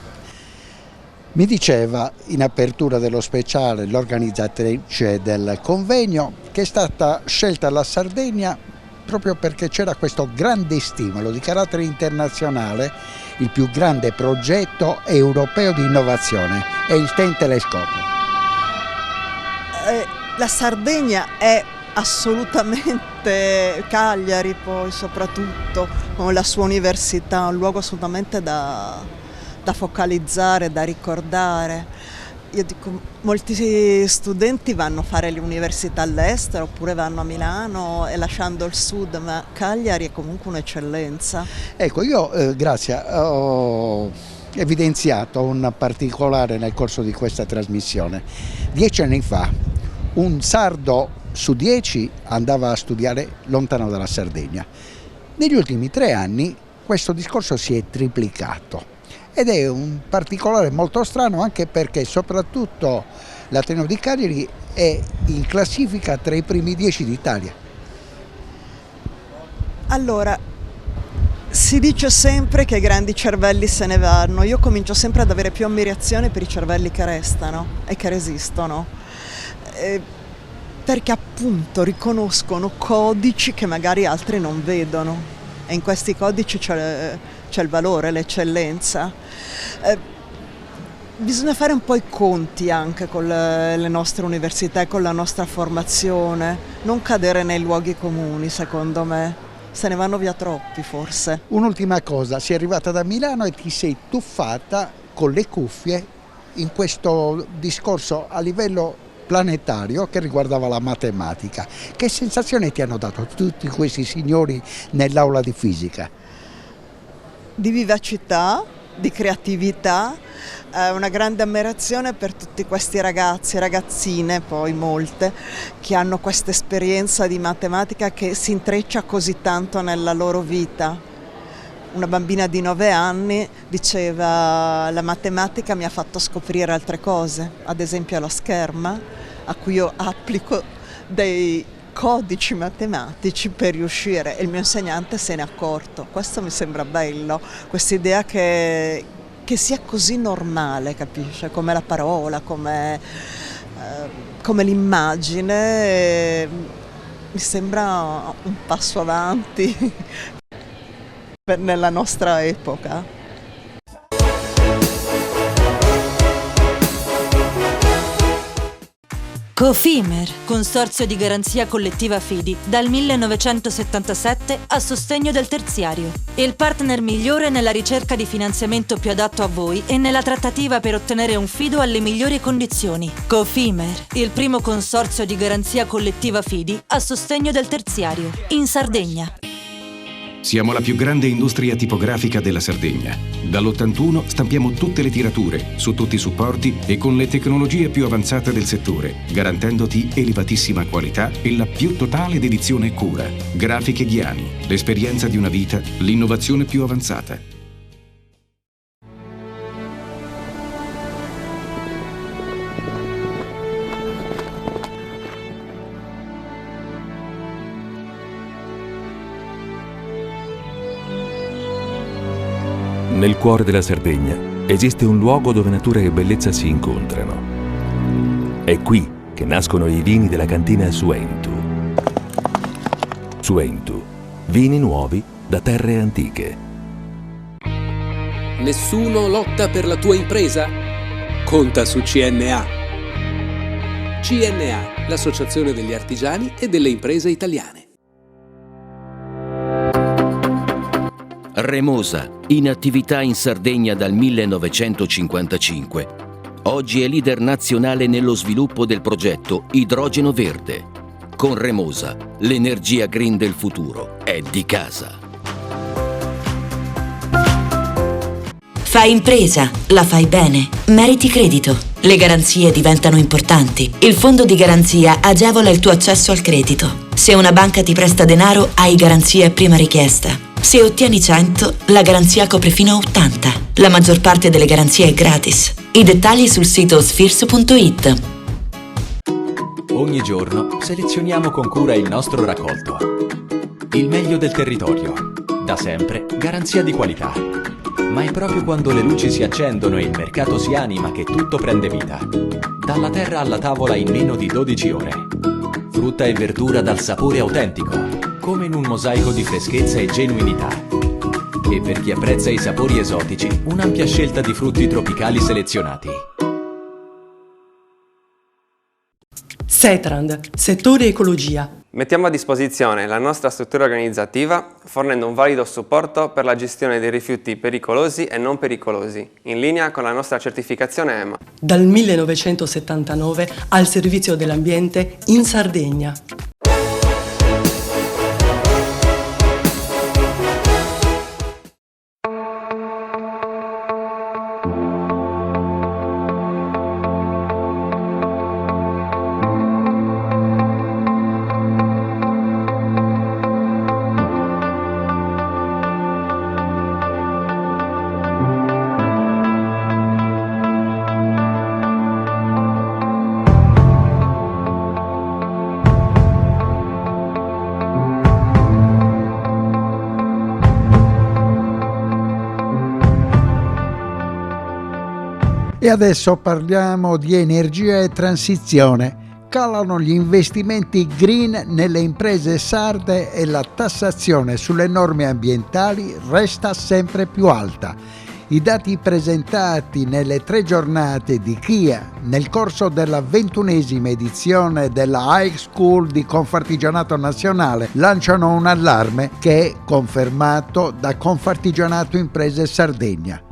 Mi diceva in apertura dello speciale l'organizzatrice del convegno che è stata scelta la Sardegna proprio perché c'era questo grande stimolo di carattere internazionale, il più grande progetto europeo di innovazione, è il TEN Telescopio. La Sardegna è assolutamente, Cagliari poi soprattutto, con la sua università, un luogo assolutamente da focalizzare, da ricordare. Io dico, molti studenti vanno a fare l'università all'estero oppure vanno a Milano e lasciando il sud, ma Cagliari è comunque un'eccellenza. Ecco, io Grazia ho evidenziato un particolare nel corso di questa trasmissione. 10 anni fa un sardo su 10 andava a studiare lontano dalla Sardegna. Negli ultimi 3 anni questo discorso si è triplicato ed è un particolare molto strano, anche perché soprattutto l'Ateneo di Cagliari è in classifica tra i primi 10 d'Italia. Allora, si dice sempre che i grandi cervelli se ne vanno. Io comincio sempre ad avere più ammirazione per i cervelli che restano e che resistono, perché appunto riconoscono codici che magari altri non vedono, e in questi codici c'è il valore, l'eccellenza. Bisogna fare un po' i conti anche con le nostre università e con la nostra formazione, non cadere nei luoghi comuni, secondo me. Se ne vanno via troppi, forse. Un'ultima cosa, sei arrivata da Milano e ti sei tuffata con le cuffie in questo discorso a livello planetario che riguardava la matematica. Che sensazione ti hanno dato tutti questi signori nell'aula di fisica? Di vivacità, di creatività, una grande ammirazione per tutti questi ragazzi, ragazzine poi molte, che hanno questa esperienza di matematica che si intreccia così tanto nella loro vita. Una bambina di 9 anni diceva: la matematica mi ha fatto scoprire altre cose, ad esempio la scherma, a cui io applico dei codici matematici per riuscire, e il mio insegnante se n'è accorto. Questo mi sembra bello, questa idea che sia così normale, capisce? Come la parola, come l'immagine, mi sembra un passo avanti nella nostra epoca. Cofimer, consorzio di garanzia collettiva Fidi, dal 1977 a sostegno del terziario. Il partner migliore nella ricerca di finanziamento più adatto a voi e nella trattativa per ottenere un fido alle migliori condizioni. Cofimer, il primo consorzio di garanzia collettiva Fidi a sostegno del terziario, in Sardegna. Siamo la più grande industria tipografica della Sardegna. Dall'81 stampiamo tutte le tirature, su tutti i supporti e con le tecnologie più avanzate del settore, garantendoti elevatissima qualità e la più totale dedizione e cura. Grafiche Ghiani, l'esperienza di una vita, l'innovazione più avanzata. Nel cuore della Sardegna esiste un luogo dove natura e bellezza si incontrano. È qui che nascono i vini della cantina Suentu. Suentu, vini nuovi da terre antiche. Nessuno lotta per la tua impresa? Conta su CNA. CNA, l'associazione degli artigiani e delle imprese italiane. Remosa, in attività in Sardegna dal 1955. Oggi è leader nazionale nello sviluppo del progetto Idrogeno Verde. Con Remosa, l'energia green del futuro è di casa. Fai impresa, la fai bene, meriti credito. Le garanzie diventano importanti. Il fondo di garanzia agevola il tuo accesso al credito. Se una banca ti presta denaro, hai garanzia a prima richiesta. Se ottieni 100, la garanzia copre fino a 80. La maggior parte delle garanzie è gratis. I dettagli sul sito sfirso.it. Ogni giorno selezioniamo con cura il nostro raccolto. Il meglio del territorio. Da sempre, garanzia di qualità. Ma è proprio quando le luci si accendono e il mercato si anima che tutto prende vita. Dalla terra alla tavola in meno di 12 ore. Frutta e verdura dal sapore autentico, come in un mosaico di freschezza e genuinità. E per chi apprezza i sapori esotici, un'ampia scelta di frutti tropicali selezionati. Setrand, settore ecologia. Mettiamo a disposizione la nostra struttura organizzativa fornendo un valido supporto per la gestione dei rifiuti pericolosi e non pericolosi, in linea con la nostra certificazione EMA. Dal 1979 al servizio dell'ambiente in Sardegna. E adesso parliamo di energia e transizione. Calano gli investimenti green nelle imprese sarde e la tassazione sulle norme ambientali resta sempre più alta. I dati presentati nelle 3 giornate di Kia nel corso della 21esima edizione della High School di Confartigianato Nazionale lanciano un allarme che è confermato da Confartigianato Imprese Sardegna.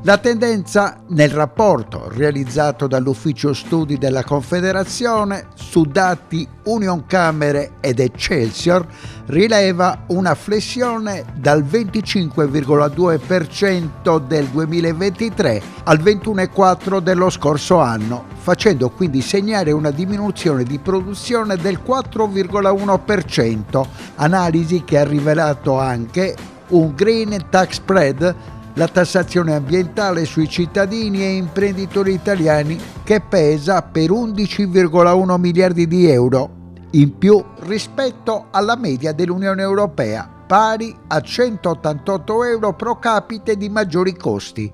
La tendenza nel rapporto realizzato dall'Ufficio Studi della Confederazione su dati Unioncamere ed Excelsior rileva una flessione dal 25,2% del 2023 al 21,4% dello scorso anno, facendo quindi segnare una diminuzione di produzione del 4,1%, analisi che ha rivelato anche un Green Tax Spread, la tassazione ambientale sui cittadini e imprenditori italiani, che pesa per 11,1 miliardi di euro in più rispetto alla media dell'Unione Europea, pari a 188 euro pro capite di maggiori costi.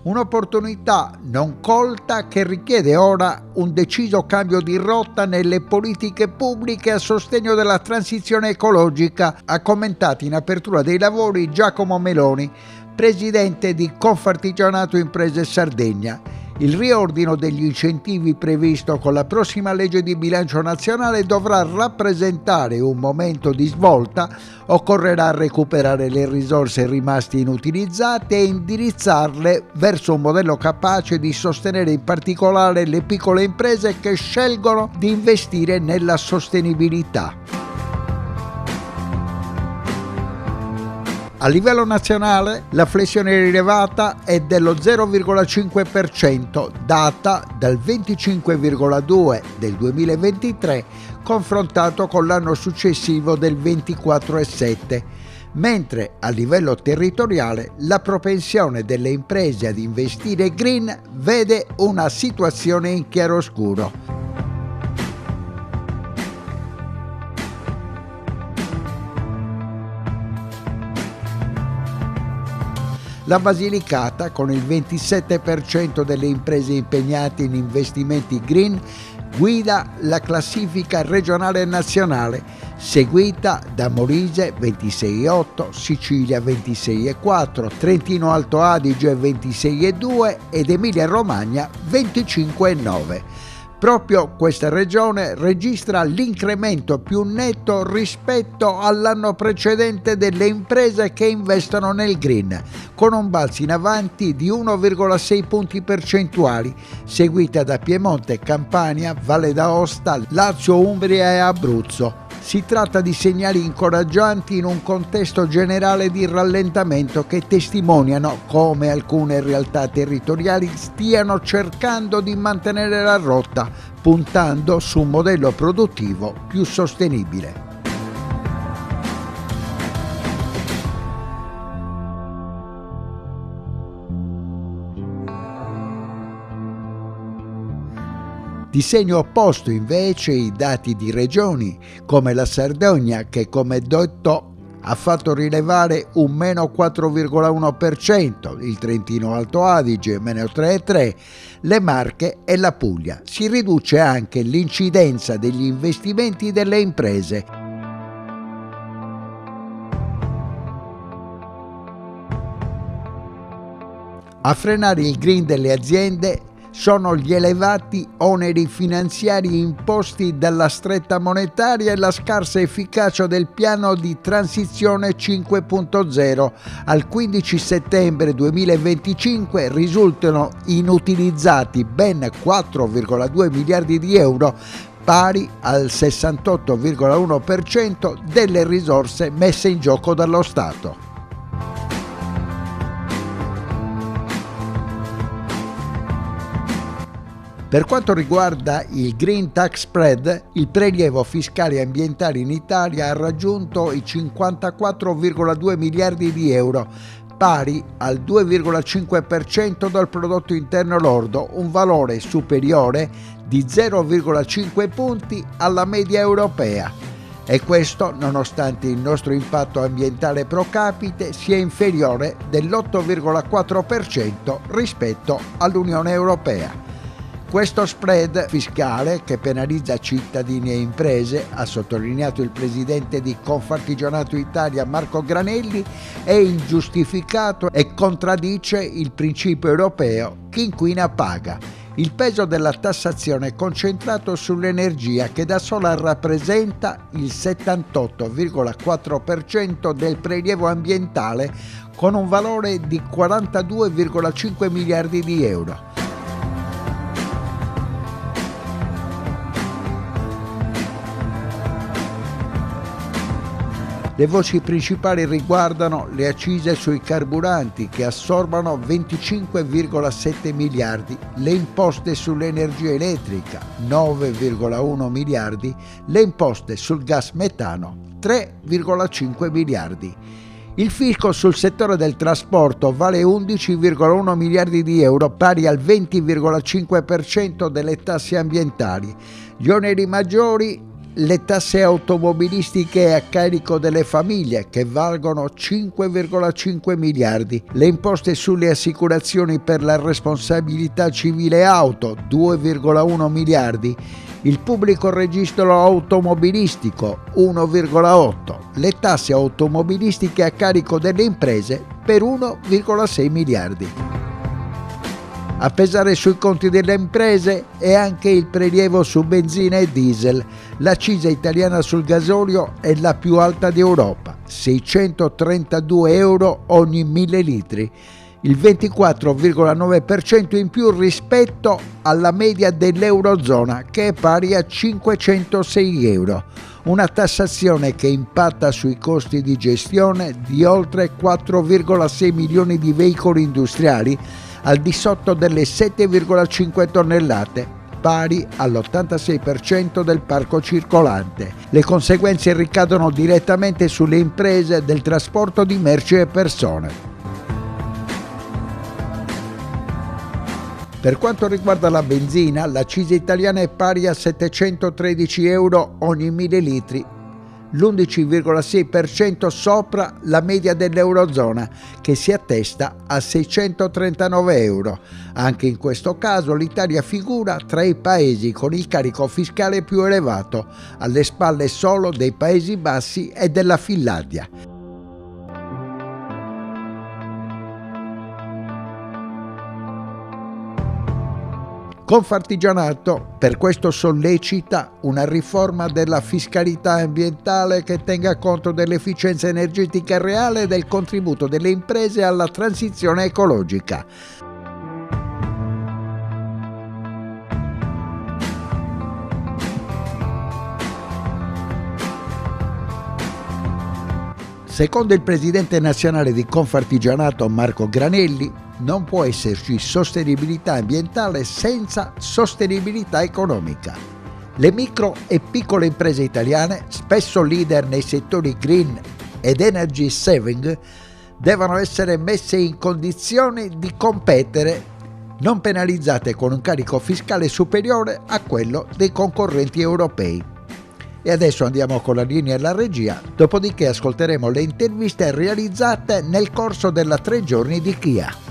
Un'opportunità non colta che richiede ora un deciso cambio di rotta nelle politiche pubbliche a sostegno della transizione ecologica, ha commentato in apertura dei lavori Giacomo Meloni, presidente di Confartigianato Imprese Sardegna. Il riordino degli incentivi previsto con la prossima legge di bilancio nazionale dovrà rappresentare un momento di svolta. Occorrerà recuperare le risorse rimaste inutilizzate e indirizzarle verso un modello capace di sostenere in particolare le piccole imprese che scelgono di investire nella sostenibilità. A livello nazionale la flessione rilevata è dello 0,5%, data dal 25,2% del 2023 confrontato con l'anno successivo del 24,7%, mentre a livello territoriale la propensione delle imprese ad investire green vede una situazione in chiaroscuro. La Basilicata, con il 27% delle imprese impegnate in investimenti green, guida la classifica regionale e nazionale, seguita da Molise 26,8, Sicilia 26,4, Trentino Alto Adige 26,2 ed Emilia Romagna 25,9. Proprio questa regione registra l'incremento più netto rispetto all'anno precedente delle imprese che investono nel green, con un balzo in avanti di 1,6 punti percentuali, seguita da Piemonte, Campania, Valle d'Aosta, Lazio, Umbria e Abruzzo. Si tratta di segnali incoraggianti in un contesto generale di rallentamento che testimoniano come alcune realtà territoriali stiano cercando di mantenere la rotta, puntando su un modello produttivo più sostenibile. Di segno opposto invece i dati di regioni come la Sardegna, che come detto ha fatto rilevare un meno 4,1%, il Trentino Alto Adige meno 3,3%, le Marche e la Puglia. Si riduce anche l'incidenza degli investimenti delle imprese. A frenare il green delle aziende sono gli elevati oneri finanziari imposti dalla stretta monetaria e la scarsa efficacia del piano di transizione 5.0. Al 15 settembre 2025 risultano inutilizzati ben 4,2 miliardi di euro, pari al 68,1% delle risorse messe in gioco dallo Stato. Per quanto riguarda il Green Tax Spread, il prelievo fiscale ambientale in Italia ha raggiunto i 54,2 miliardi di euro, pari al 2,5% del prodotto interno lordo, un valore superiore di 0,5 punti alla media europea. E questo nonostante il nostro impatto ambientale pro capite sia inferiore dell'8,4% rispetto all'Unione Europea. Questo spread fiscale che penalizza cittadini e imprese, ha sottolineato il presidente di Confartigianato Italia Marco Granelli, è ingiustificato e contraddice il principio europeo chi inquina paga. Il peso della tassazione è concentrato sull'energia che da sola rappresenta il 78,4% del prelievo ambientale con un valore di 42,5 miliardi di euro. Le voci principali riguardano le accise sui carburanti che assorbono 25,7 miliardi, le imposte sull'energia elettrica 9,1 miliardi, le imposte sul gas metano 3,5 miliardi. Il fisco sul settore del trasporto vale 11,1 miliardi di euro, pari al 20,5% delle tasse ambientali. Gli oneri maggiori, le tasse automobilistiche a carico delle famiglie che valgono 5,5 miliardi, le imposte sulle assicurazioni per la responsabilità civile auto 2,1 miliardi, il pubblico registro automobilistico 1,8, le tasse automobilistiche a carico delle imprese per 1,6 miliardi. A pesare sui conti delle imprese è anche il prelievo su benzina e diesel. L'accisa italiana sul gasolio è la più alta d'Europa, 632 euro ogni 1000 litri, il 24,9% in più rispetto alla media dell'Eurozona che è pari a 506 euro. Una tassazione che impatta sui costi di gestione di oltre 4,6 milioni di veicoli industriali al di sotto delle 7,5 tonnellate, pari all'86% del parco circolante. Le conseguenze ricadono direttamente sulle imprese del trasporto di merci e persone. Per quanto riguarda la benzina, l'accisa italiana è pari a 713 euro ogni 1000 litri, l'11,6% sopra la media dell'Eurozona, che si attesta a 639 euro. Anche in questo caso l'Italia figura tra i paesi con il carico fiscale più elevato, alle spalle solo dei Paesi Bassi e della Finlandia. Confartigianato per questo sollecita una riforma della fiscalità ambientale che tenga conto dell'efficienza energetica reale e del contributo delle imprese alla transizione ecologica. Secondo il presidente nazionale di Confartigianato Marco Granelli, non può esserci sostenibilità ambientale senza sostenibilità economica. Le micro e piccole imprese italiane, spesso leader nei settori green ed energy saving, devono essere messe in condizione di competere, non penalizzate con un carico fiscale superiore a quello dei concorrenti europei. E adesso andiamo con la linea e la regia, dopodiché ascolteremo le interviste realizzate nel corso della 3 giorni di Kia.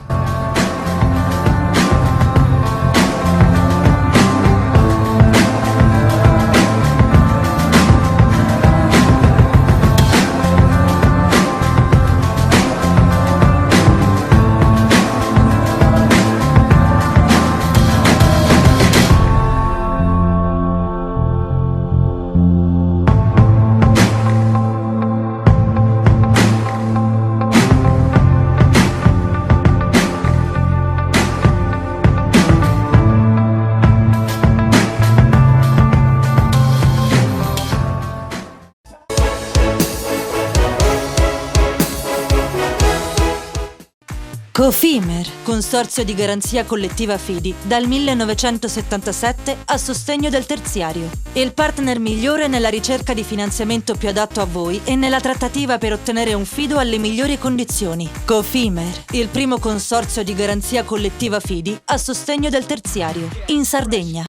Cofimer, consorzio di garanzia collettiva Fidi, dal 1977 a sostegno del terziario. Il partner migliore nella ricerca di finanziamento più adatto a voi e nella trattativa per ottenere un fido alle migliori condizioni. Cofimer, il primo consorzio di garanzia collettiva Fidi a sostegno del terziario, in Sardegna.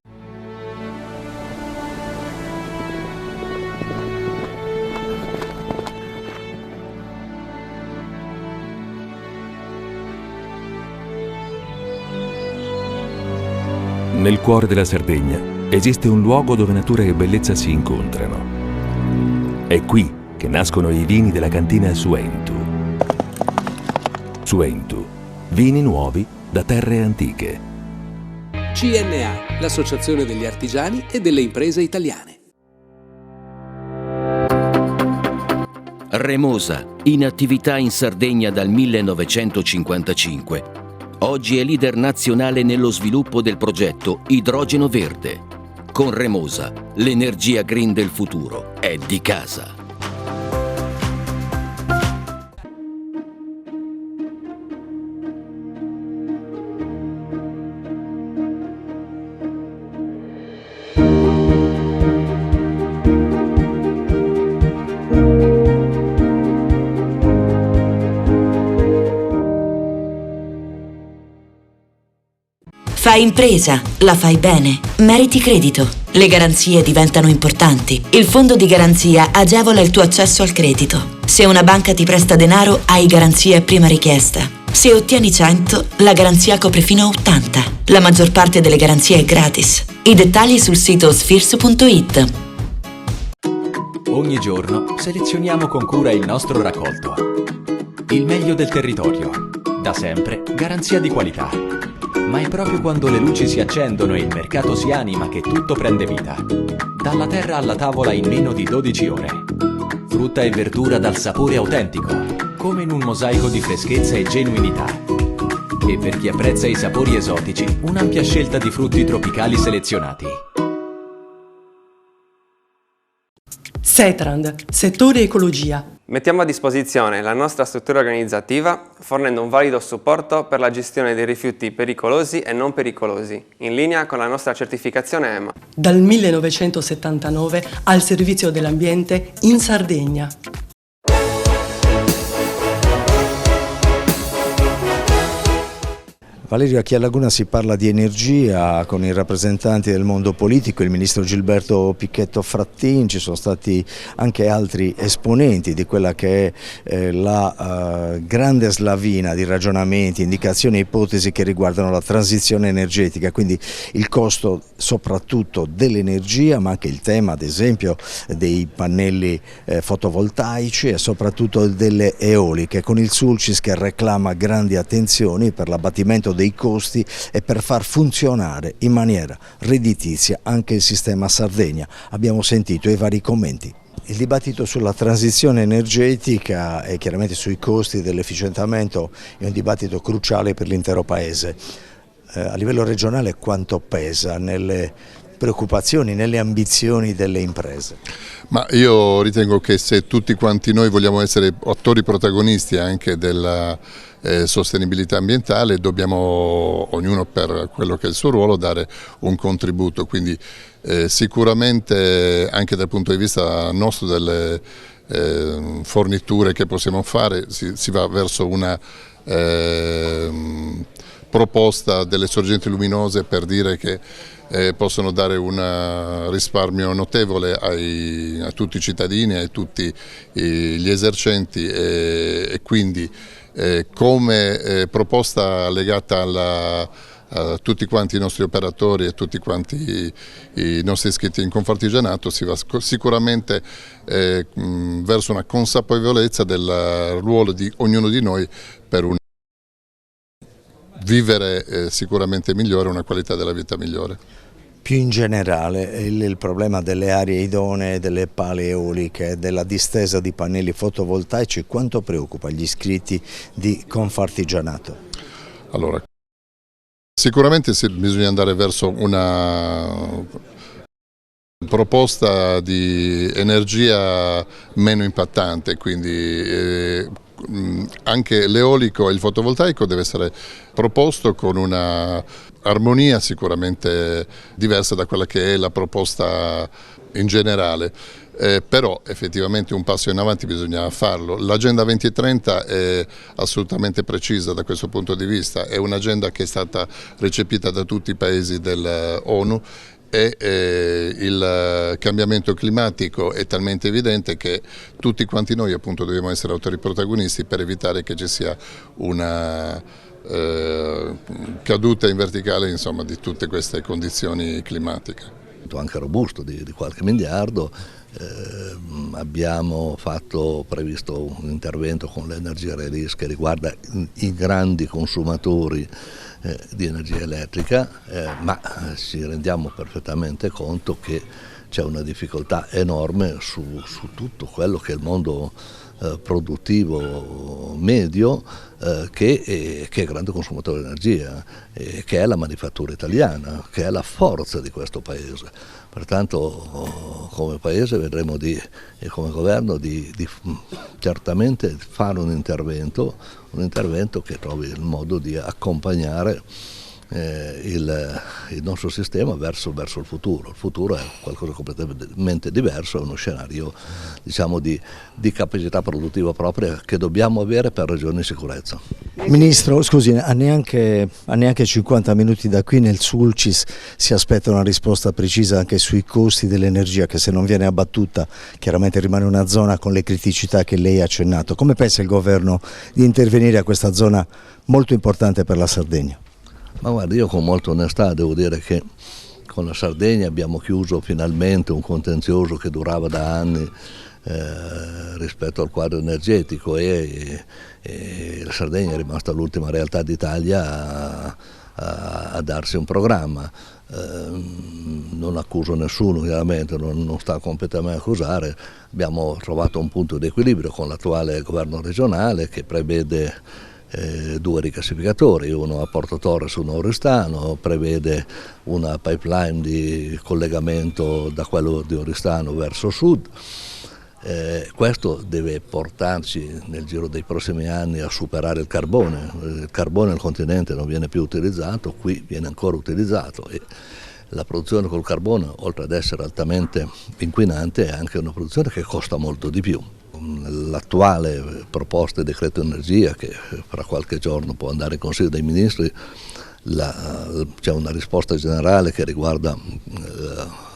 Nel cuore della Sardegna esiste un luogo dove natura e bellezza si incontrano. È qui che nascono i vini della cantina Suentu. Suentu, vini nuovi da terre antiche. CNA, l'associazione degli artigiani e delle imprese italiane. Remosa, in attività in Sardegna dal 1955. Oggi è leader nazionale nello sviluppo del progetto Idrogeno Verde. Con Remosa, l'energia green del futuro è di casa. Fai impresa, la fai bene, meriti credito. Le garanzie diventano importanti. Il fondo di garanzia agevola il tuo accesso al credito. Se una banca ti presta denaro, hai garanzia a prima richiesta. Se ottieni 100, la garanzia copre fino a 80. La maggior parte delle garanzie è gratis. I dettagli sul sito sfirso.it. Ogni giorno selezioniamo con cura il nostro raccolto. Il meglio del territorio. Da sempre, garanzia di qualità. Ma è proprio quando le luci si accendono e il mercato si anima che tutto prende vita. Dalla terra alla tavola in meno di 12 ore. Frutta e verdura dal sapore autentico, come in un mosaico di freschezza e genuinità. E per chi apprezza i sapori esotici, un'ampia scelta di frutti tropicali selezionati. Setrand, settore ecologia. Mettiamo a disposizione la nostra struttura organizzativa fornendo un valido supporto per la gestione dei rifiuti pericolosi e non pericolosi, in linea con la nostra certificazione EMA. Dal 1979 al servizio dell'ambiente in Sardegna. Valerio, a Chiara Laguna si parla di energia con i rappresentanti del mondo politico, il ministro Gilberto Picchetto Frattin, ci sono stati anche altri esponenti di quella che è la grande slavina di ragionamenti, indicazioni e ipotesi che riguardano la transizione energetica, quindi il costo soprattutto dell'energia, ma anche il tema ad esempio dei pannelli fotovoltaici e soprattutto delle eoliche, con il Sulcis che reclama grandi attenzioni per l'abbattimento dei costi e per far funzionare in maniera redditizia anche il sistema Sardegna. Abbiamo sentito i vari commenti. Il dibattito sulla transizione energetica e chiaramente sui costi dell'efficientamento è un dibattito cruciale per l'intero Paese. A livello regionale quanto pesa nelle preoccupazioni, nelle ambizioni delle imprese? Ma io ritengo che se tutti quanti noi vogliamo essere attori protagonisti anche della sostenibilità ambientale, dobbiamo ognuno per quello che è il suo ruolo dare un contributo, quindi sicuramente anche dal punto di vista nostro delle forniture che possiamo fare si va verso una proposta delle sorgenti luminose per dire che possono dare un risparmio notevole a tutti i cittadini, a tutti gli esercenti e quindi come proposta legata a tutti quanti i nostri operatori e tutti quanti i nostri iscritti in Confartigianato si va sicuramente verso una consapevolezza del ruolo di ognuno di noi per un vivere sicuramente migliore, una qualità della vita migliore. Più in generale il problema delle aree idonee, delle pale eoliche, della distesa di pannelli fotovoltaici, quanto preoccupa gli iscritti di Confartigianato? Allora, sicuramente bisogna andare verso una proposta di energia meno impattante, quindi anche l'eolico e il fotovoltaico deve essere proposto con una armonia sicuramente diversa da quella che è la proposta in generale, però effettivamente un passo in avanti bisogna farlo. L'Agenda 2030 è assolutamente precisa da questo punto di vista, è un'agenda che è stata recepita da tutti i paesi dell'ONU e il cambiamento climatico è talmente evidente che tutti quanti noi appunto dobbiamo essere autori protagonisti per evitare che ci sia una caduta in verticale, insomma, di tutte queste condizioni climatiche. Anche robusto di qualche miliardo. Abbiamo previsto un intervento con l'Energy Release che riguarda i grandi consumatori di energia elettrica, ma ci rendiamo perfettamente conto che c'è una difficoltà enorme su tutto quello che è il mondo produttivo medio che è grande consumatore di energia, che è la manifattura italiana, che è la forza di questo paese. Pertanto come paese vedremo e come governo di certamente fare un intervento che trovi il modo di accompagnare il nostro sistema verso il futuro. Il futuro è qualcosa di completamente diverso, è uno scenario, diciamo, di capacità produttiva propria che dobbiamo avere per ragioni di sicurezza. Ministro, scusi, a neanche 50 minuti da qui nel Sulcis si aspetta una risposta precisa anche sui costi dell'energia, che se non viene abbattuta chiaramente rimane una zona con le criticità che lei ha accennato. Come pensa il governo di intervenire a questa zona molto importante per la Sardegna? Ma guarda, io con molta onestà devo dire che con la Sardegna abbiamo chiuso finalmente un contenzioso che durava da anni rispetto al quadro energetico e la Sardegna è rimasta l'ultima realtà d'Italia a darsi un programma. Non accuso nessuno, chiaramente, non sta compete a me accusare. Abbiamo trovato un punto di equilibrio con l'attuale governo regionale che prevede 2 rigassificatori, uno a Porto Torres, uno a Oristano, prevede una pipeline di collegamento da quello di Oristano verso sud. Questo deve portarci nel giro dei prossimi anni a superare il carbone. Il carbone al continente non viene più utilizzato, qui viene ancora utilizzato e la produzione col carbone, oltre ad essere altamente inquinante, è anche una produzione che costa molto di più. L'attuale proposta di decreto energia, che fra qualche giorno può andare in Consiglio dei Ministri, c'è una risposta generale che riguarda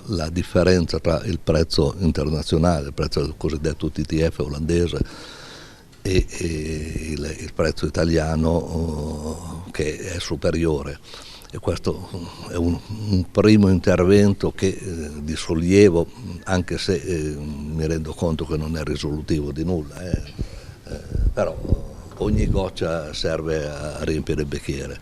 la differenza tra il prezzo internazionale, il prezzo del cosiddetto TTF olandese e il prezzo italiano che è superiore. E questo è un primo intervento di sollievo, anche se mi rendo conto che non è risolutivo di nulla, però ogni goccia serve a riempire il bicchiere.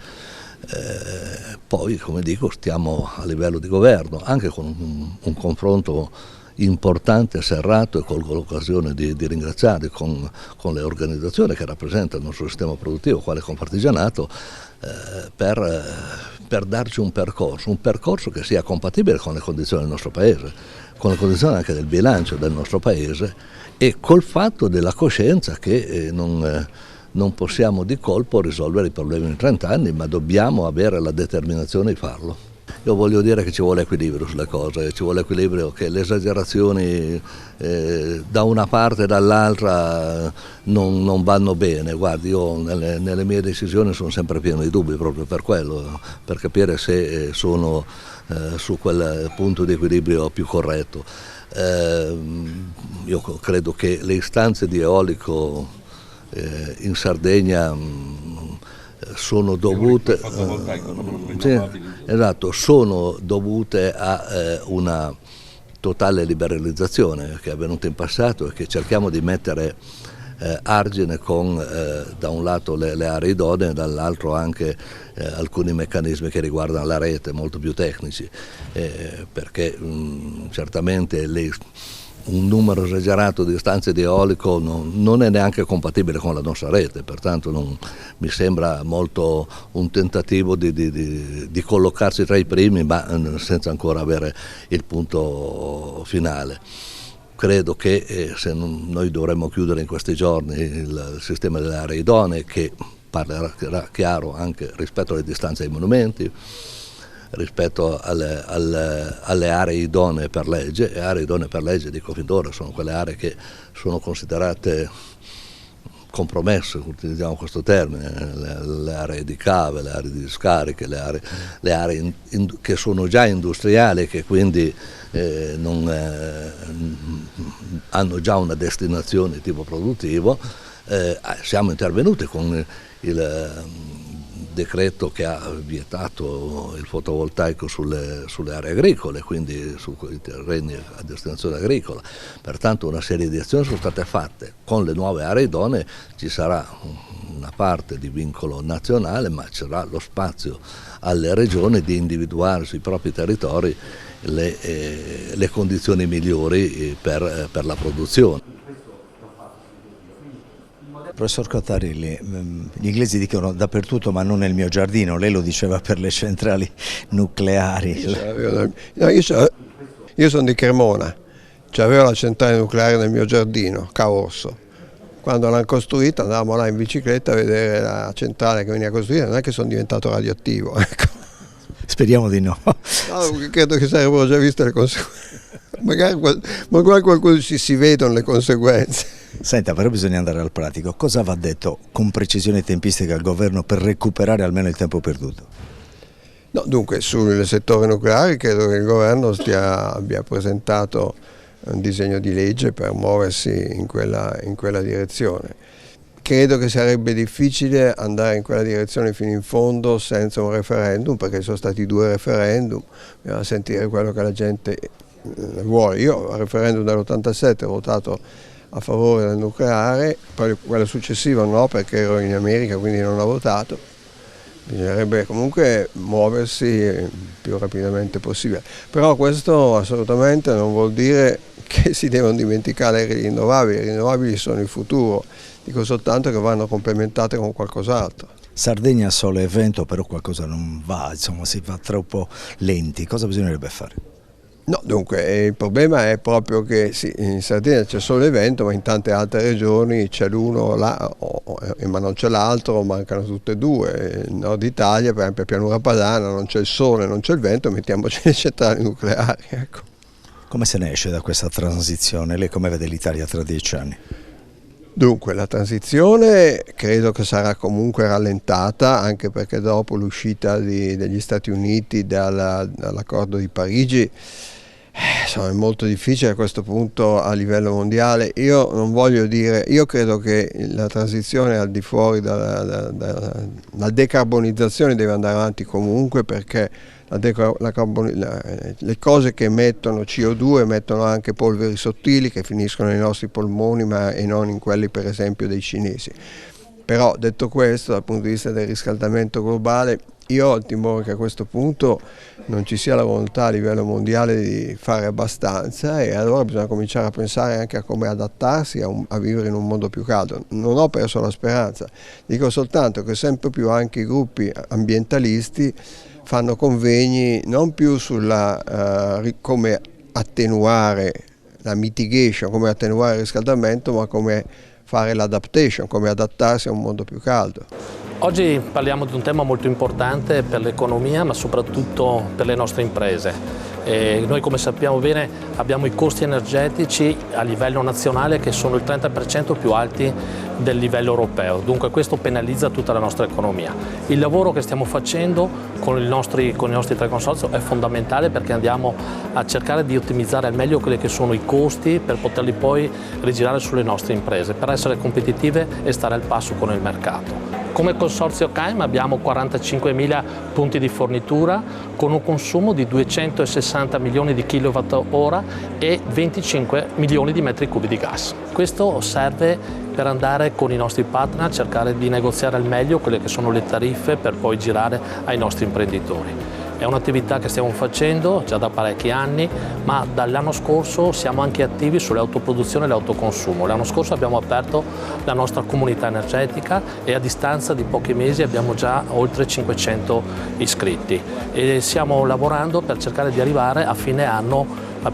Poi, come dico, stiamo a livello di governo, anche con un confronto importante, serrato, e colgo l'occasione di ringraziarli con le organizzazioni che rappresentano il nostro sistema produttivo, quale Confartigianato, per darci un percorso che sia compatibile con le condizioni del nostro paese, con le condizioni anche del bilancio del nostro paese e col fatto della coscienza che non possiamo di colpo risolvere i problemi in 30 anni, ma dobbiamo avere la determinazione di farlo. Io voglio dire che ci vuole equilibrio sulle cose, ci vuole equilibrio, che le esagerazioni da una parte e dall'altra non vanno bene. Guardi, io nelle mie decisioni sono sempre pieno di dubbi proprio per quello, per capire se sono su quel punto di equilibrio più corretto. Io credo che le istanze di eolico in Sardegna sono dovute, sono dovute a una totale liberalizzazione che è avvenuta in passato e che cerchiamo di mettere argine con da un lato le aree idonee e dall'altro anche alcuni meccanismi che riguardano la rete molto più tecnici, perché certamente un numero esagerato di stanze di eolico non è neanche compatibile con la nostra rete, pertanto mi sembra molto un tentativo di collocarsi tra i primi, ma senza ancora avere il punto finale. Credo che se noi dovremmo chiudere in questi giorni il sistema delle aree idonee, che parlerà chiaro anche rispetto alle distanze ai monumenti, rispetto alle aree idonee per legge. E aree idonee per legge, dico fin d'ora, sono quelle aree che sono considerate compromesse, utilizziamo questo termine, le aree di cave, le aree di discariche, le aree che sono già industriali e che quindi hanno già una destinazione di tipo produttivo. Siamo intervenuti con decreto che ha vietato il fotovoltaico sulle aree agricole, quindi su quei terreni a destinazione agricola. Pertanto una serie di azioni sono state fatte. Con le nuove aree idonee ci sarà una parte di vincolo nazionale, ma ci sarà lo spazio alle regioni di individuare sui propri territori le condizioni migliori per la produzione. Professor Cottarelli, gli inglesi dicono dappertutto ma non nel mio giardino, lei lo diceva per le centrali nucleari. Io sono di Cremona, avevo la centrale nucleare nel mio giardino, Caorso. Quando l'hanno costruita andavamo là in bicicletta a vedere la centrale che veniva costruita, non è che sono diventato radioattivo. Ecco. Speriamo di no. No, credo che sarebbero già viste le conseguenze. Magari qualcuno si vedono le conseguenze. Senta, però bisogna andare al pratico. Cosa va detto con precisione tempistica al governo per recuperare almeno il tempo perduto? No, dunque sul settore nucleare credo che il governo abbia presentato un disegno di legge per muoversi in quella direzione. Credo che sarebbe difficile andare in quella direzione fino in fondo senza un referendum, perché sono stati 2 referendum, bisogna sentire quello che la gente vuole. Io al referendum dell'87 ho votato a favore del nucleare, poi quello successivo no, perché ero in America, quindi non ho votato. Bisognerebbe comunque muoversi il più rapidamente possibile, però questo assolutamente non vuol dire che si devono dimenticare le rinnovabili sono il futuro, dico soltanto che vanno complementate con qualcos'altro. Sardegna, sole e vento, però qualcosa non va, insomma si va troppo lenti, cosa bisognerebbe fare? No, dunque il problema è proprio che sì, in Sardegna c'è solo e vento, ma in tante altre regioni c'è l'uno là, ma non c'è l'altro, mancano tutte e due. In Nord Italia, per esempio a Pianura Padana, non c'è il sole, non c'è il vento, mettiamoci le centrali nucleari. Ecco. Come se ne esce da questa transizione? Lei come vede l'Italia tra 10 anni? Dunque la transizione credo che sarà comunque rallentata, anche perché dopo l'uscita degli Stati Uniti dall'accordo di Parigi è molto difficile a questo punto a livello mondiale. Io non voglio dire, io credo che la transizione al di fuori la decarbonizzazione deve andare avanti comunque, perché le cose che emettono CO2 emettono anche polveri sottili che finiscono nei nostri polmoni e non in quelli per esempio dei cinesi. Però detto questo, dal punto di vista del riscaldamento globale, io ho il timore che a questo punto non ci sia la volontà a livello mondiale di fare abbastanza, e allora bisogna cominciare a pensare anche a come adattarsi a vivere in un mondo più caldo. Non ho perso la speranza, dico soltanto che sempre più anche i gruppi ambientalisti fanno convegni non più sulla come attenuare la mitigation, come attenuare il riscaldamento, ma come fare l'adaptation, come adattarsi a un mondo più caldo. Oggi parliamo di un tema molto importante per l'economia, ma soprattutto per le nostre imprese. Noi, come sappiamo bene, abbiamo i costi energetici a livello nazionale che sono il 30% più alti del livello europeo, dunque questo penalizza tutta la nostra economia. Il lavoro che stiamo facendo con i nostri 3 consorzi è fondamentale, perché andiamo a cercare di ottimizzare al meglio quelli che sono i costi per poterli poi rigirare sulle nostre imprese, per essere competitive e stare al passo con il mercato. Come consorzio CAEM abbiamo 45.000 punti di fornitura con un consumo di 260 milioni di kWh e 25 milioni di metri cubi di gas. Questo serve per andare con i nostri partner a cercare di negoziare al meglio quelle che sono le tariffe per poi girare ai nostri imprenditori. È un'attività che stiamo facendo già da parecchi anni, ma dall'anno scorso siamo anche attivi sulle autoproduzione e l'autoconsumo. L'anno scorso abbiamo aperto la nostra comunità energetica e a distanza di pochi mesi abbiamo già oltre 500 iscritti e stiamo lavorando per cercare di arrivare a fine anno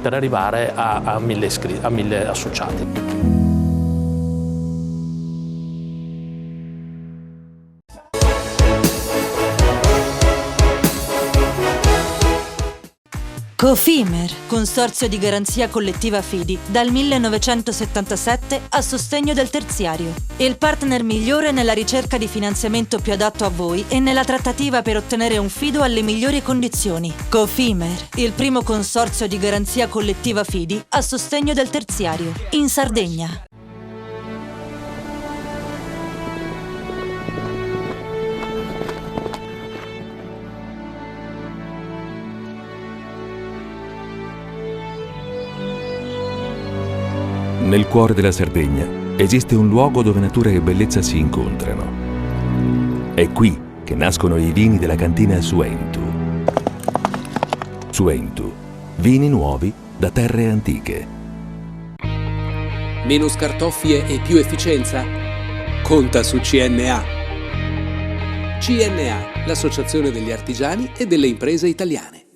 per arrivare a 1000 associati. Cofimer, consorzio di garanzia collettiva Fidi, dal 1977 a sostegno del terziario. Il partner migliore nella ricerca di finanziamento più adatto a voi e nella trattativa per ottenere un fido alle migliori condizioni. Cofimer, il primo consorzio di garanzia collettiva Fidi a sostegno del terziario, in Sardegna. Nel cuore della Sardegna esiste un luogo dove natura e bellezza si incontrano. È qui che nascono i vini della cantina Suentu. Suentu, vini nuovi da terre antiche. Meno scartoffie e più efficienza? Conta su CNA. CNA, l'associazione degli artigiani e delle imprese italiane.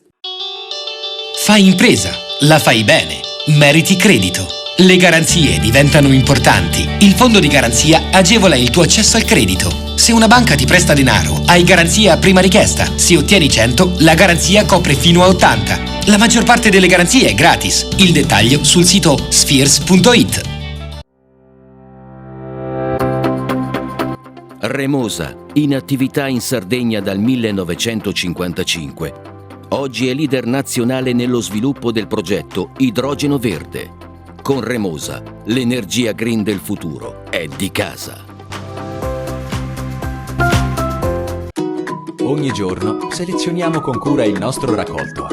Fai impresa, la fai bene, meriti credito. Le garanzie diventano importanti. Il fondo di garanzia agevola il tuo accesso al credito. Se una banca ti presta denaro, hai garanzia a prima richiesta. Se ottieni 100, la garanzia copre fino a 80. La maggior parte delle garanzie è gratis. Il dettaglio sul sito spheres.it. Remosa, in attività in Sardegna dal 1955. Oggi è leader nazionale nello sviluppo del progetto Idrogeno Verde. Con Remosa, l'energia green del futuro è di casa. Ogni giorno selezioniamo con cura il nostro raccolto.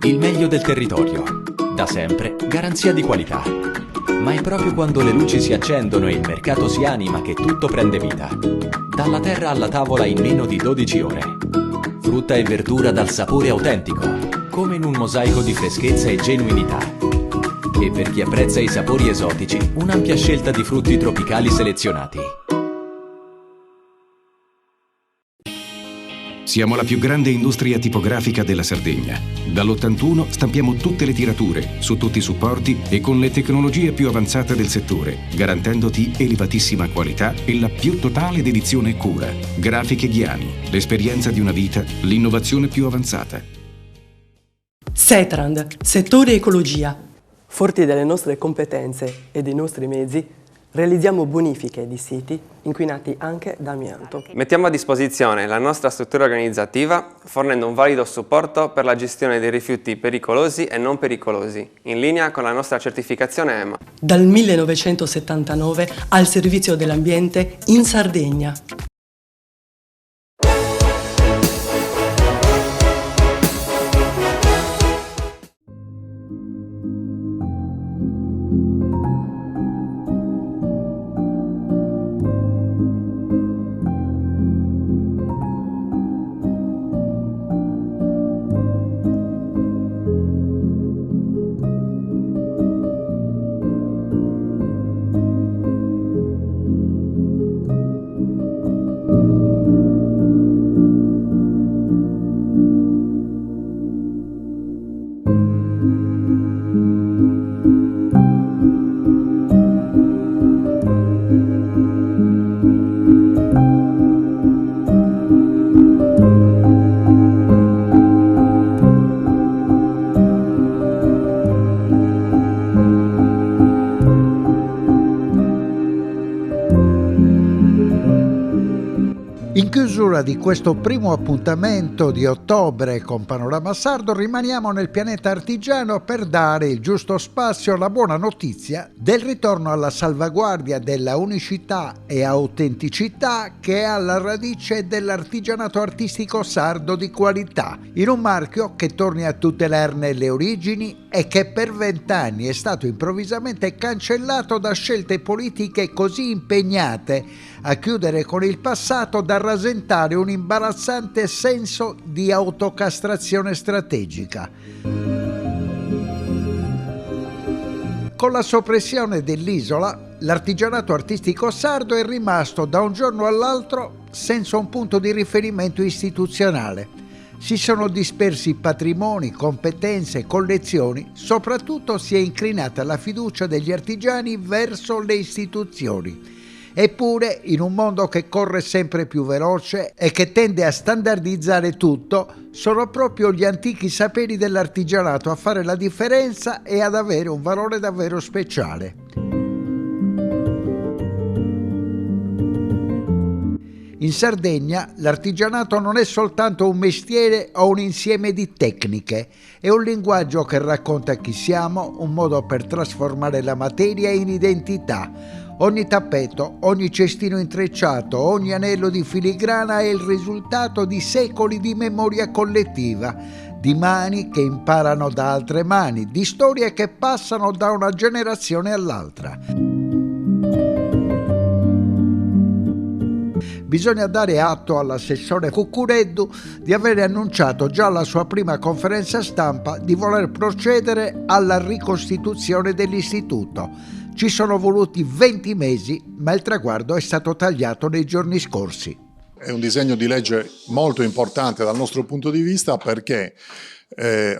Il meglio del territorio. Da sempre, garanzia di qualità. Ma è proprio quando le luci si accendono e il mercato si anima che tutto prende vita. Dalla terra alla tavola in meno di 12 ore. Frutta e verdura dal sapore autentico, come in un mosaico di freschezza e genuinità. E per chi apprezza i sapori esotici, un'ampia scelta di frutti tropicali selezionati. Siamo la più grande industria tipografica della Sardegna. Dall'81 stampiamo tutte le tirature, su tutti i supporti e con le tecnologie più avanzate del settore, garantendoti elevatissima qualità e la più totale dedizione e cura. Grafiche Ghiani, l'esperienza di una vita, l'innovazione più avanzata. Setrand, settore ecologia. Forti delle nostre competenze e dei nostri mezzi, realizziamo bonifiche di siti inquinati anche da amianto. Mettiamo a disposizione la nostra struttura organizzativa fornendo un valido supporto per la gestione dei rifiuti pericolosi e non pericolosi, in linea con la nostra certificazione EMA. Dal 1979 al servizio dell'ambiente in Sardegna. In chiusura di questo primo appuntamento di ottobre con Panorama Sardo rimaniamo nel pianeta artigiano per dare il giusto spazio alla buona notizia del ritorno alla salvaguardia della unicità e autenticità che è alla radice dell'artigianato artistico sardo di qualità, in un marchio che torni a tutelarne le origini e che per 20 anni è stato improvvisamente cancellato da scelte politiche così impegnate a chiudere con il passato da rasentare un imbarazzante senso di autocastrazione strategica. Con la soppressione dell'isola, l'artigianato artistico sardo è rimasto da un giorno all'altro senza un punto di riferimento istituzionale. Si sono dispersi patrimoni, competenze, collezioni, soprattutto si è incrinata la fiducia degli artigiani verso le istituzioni. Eppure, in un mondo che corre sempre più veloce e che tende a standardizzare tutto, sono proprio gli antichi saperi dell'artigianato a fare la differenza e ad avere un valore davvero speciale. In Sardegna l'artigianato non è soltanto un mestiere o un insieme di tecniche, è un linguaggio che racconta chi siamo, un modo per trasformare la materia in identità. Ogni tappeto, ogni cestino intrecciato, ogni anello di filigrana è il risultato di secoli di memoria collettiva, di mani che imparano da altre mani, di storie che passano da una generazione all'altra. Bisogna dare atto all'assessore Cuccureddu di aver annunciato già alla sua prima conferenza stampa di voler procedere alla ricostituzione dell'istituto. Ci sono voluti 20 mesi, ma il traguardo è stato tagliato nei giorni scorsi. È un disegno di legge molto importante dal nostro punto di vista perché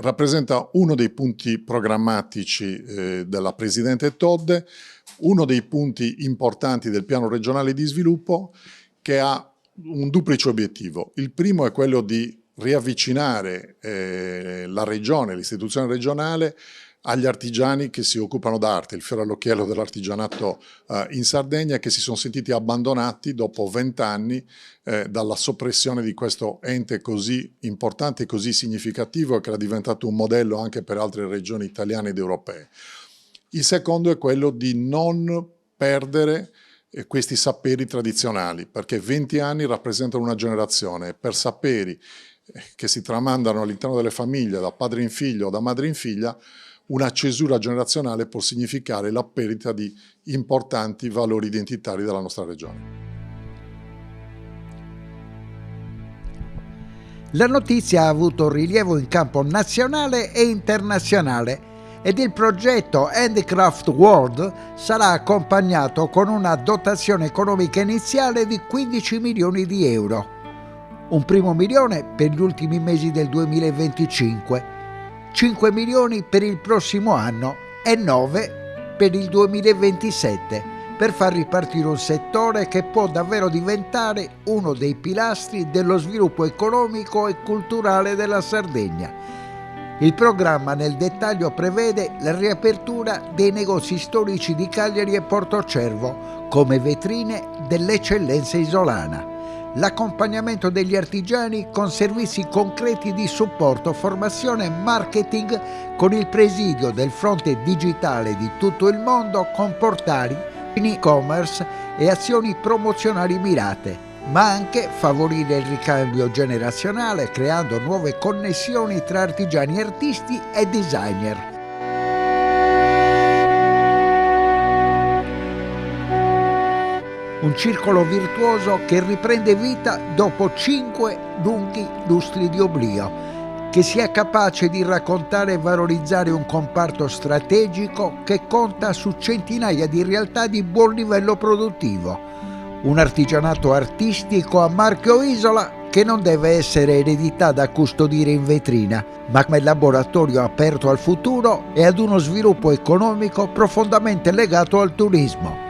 rappresenta uno dei punti programmatici della Presidente Todde, uno dei punti importanti del Piano regionale di sviluppo, che ha un duplice obiettivo. Il primo è quello di riavvicinare la regione, l'istituzione regionale, agli artigiani che si occupano d'arte, il fiore all'occhiello dell'artigianato in Sardegna, che si sono sentiti abbandonati dopo 20 anni dalla soppressione di questo ente così importante e così significativo, che era diventato un modello anche per altre regioni italiane ed europee. Il secondo è quello di non perdere questi saperi tradizionali, perché 20 anni rappresentano una generazione. Per saperi che si tramandano all'interno delle famiglie da padre in figlio o da madre in figlia, una cesura generazionale può significare la perdita di importanti valori identitari della nostra regione. La notizia ha avuto rilievo in campo nazionale e internazionale ed il progetto Handicraft World sarà accompagnato con una dotazione economica iniziale di 15 milioni di euro. Un primo milione per gli ultimi mesi del 2025, 5 milioni per il prossimo anno e 9 per il 2027, per far ripartire un settore che può davvero diventare uno dei pilastri dello sviluppo economico e culturale della Sardegna. Il programma nel dettaglio prevede la riapertura dei negozi storici di Cagliari e Portocervo come vetrine dell'eccellenza isolana, l'accompagnamento degli artigiani con servizi concreti di supporto, formazione e marketing con il presidio del fronte digitale di tutto il mondo con portali, e-commerce e azioni promozionali mirate, ma anche favorire il ricambio generazionale creando nuove connessioni tra artigiani, artisti e designer. Un circolo virtuoso che riprende vita dopo 5 lunghi lustri di oblio, che sia capace di raccontare e valorizzare un comparto strategico che conta su centinaia di realtà di buon livello produttivo. Un artigianato artistico a marchio Isola che non deve essere eredità da custodire in vetrina, ma come laboratorio aperto al futuro e ad uno sviluppo economico profondamente legato al turismo.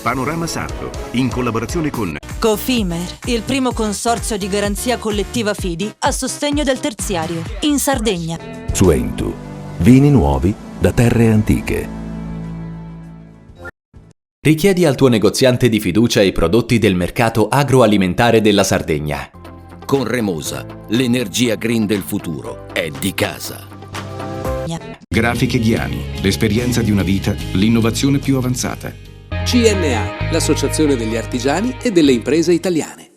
Panorama Sardo, in collaborazione con Cofimer, il primo consorzio di garanzia collettiva Fidi a sostegno del terziario, in Sardegna. Suentu, vini nuovi da terre antiche. Richiedi al tuo negoziante di fiducia i prodotti del mercato agroalimentare della Sardegna. Con Remosa, l'energia green del futuro è di casa. Grafiche Ghiani, l'esperienza di una vita, l'innovazione più avanzata. CNA, l'associazione degli artigiani e delle imprese italiane.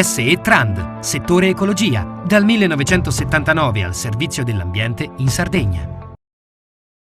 SE Trand, settore ecologia, dal 1979 al servizio dell'ambiente in Sardegna.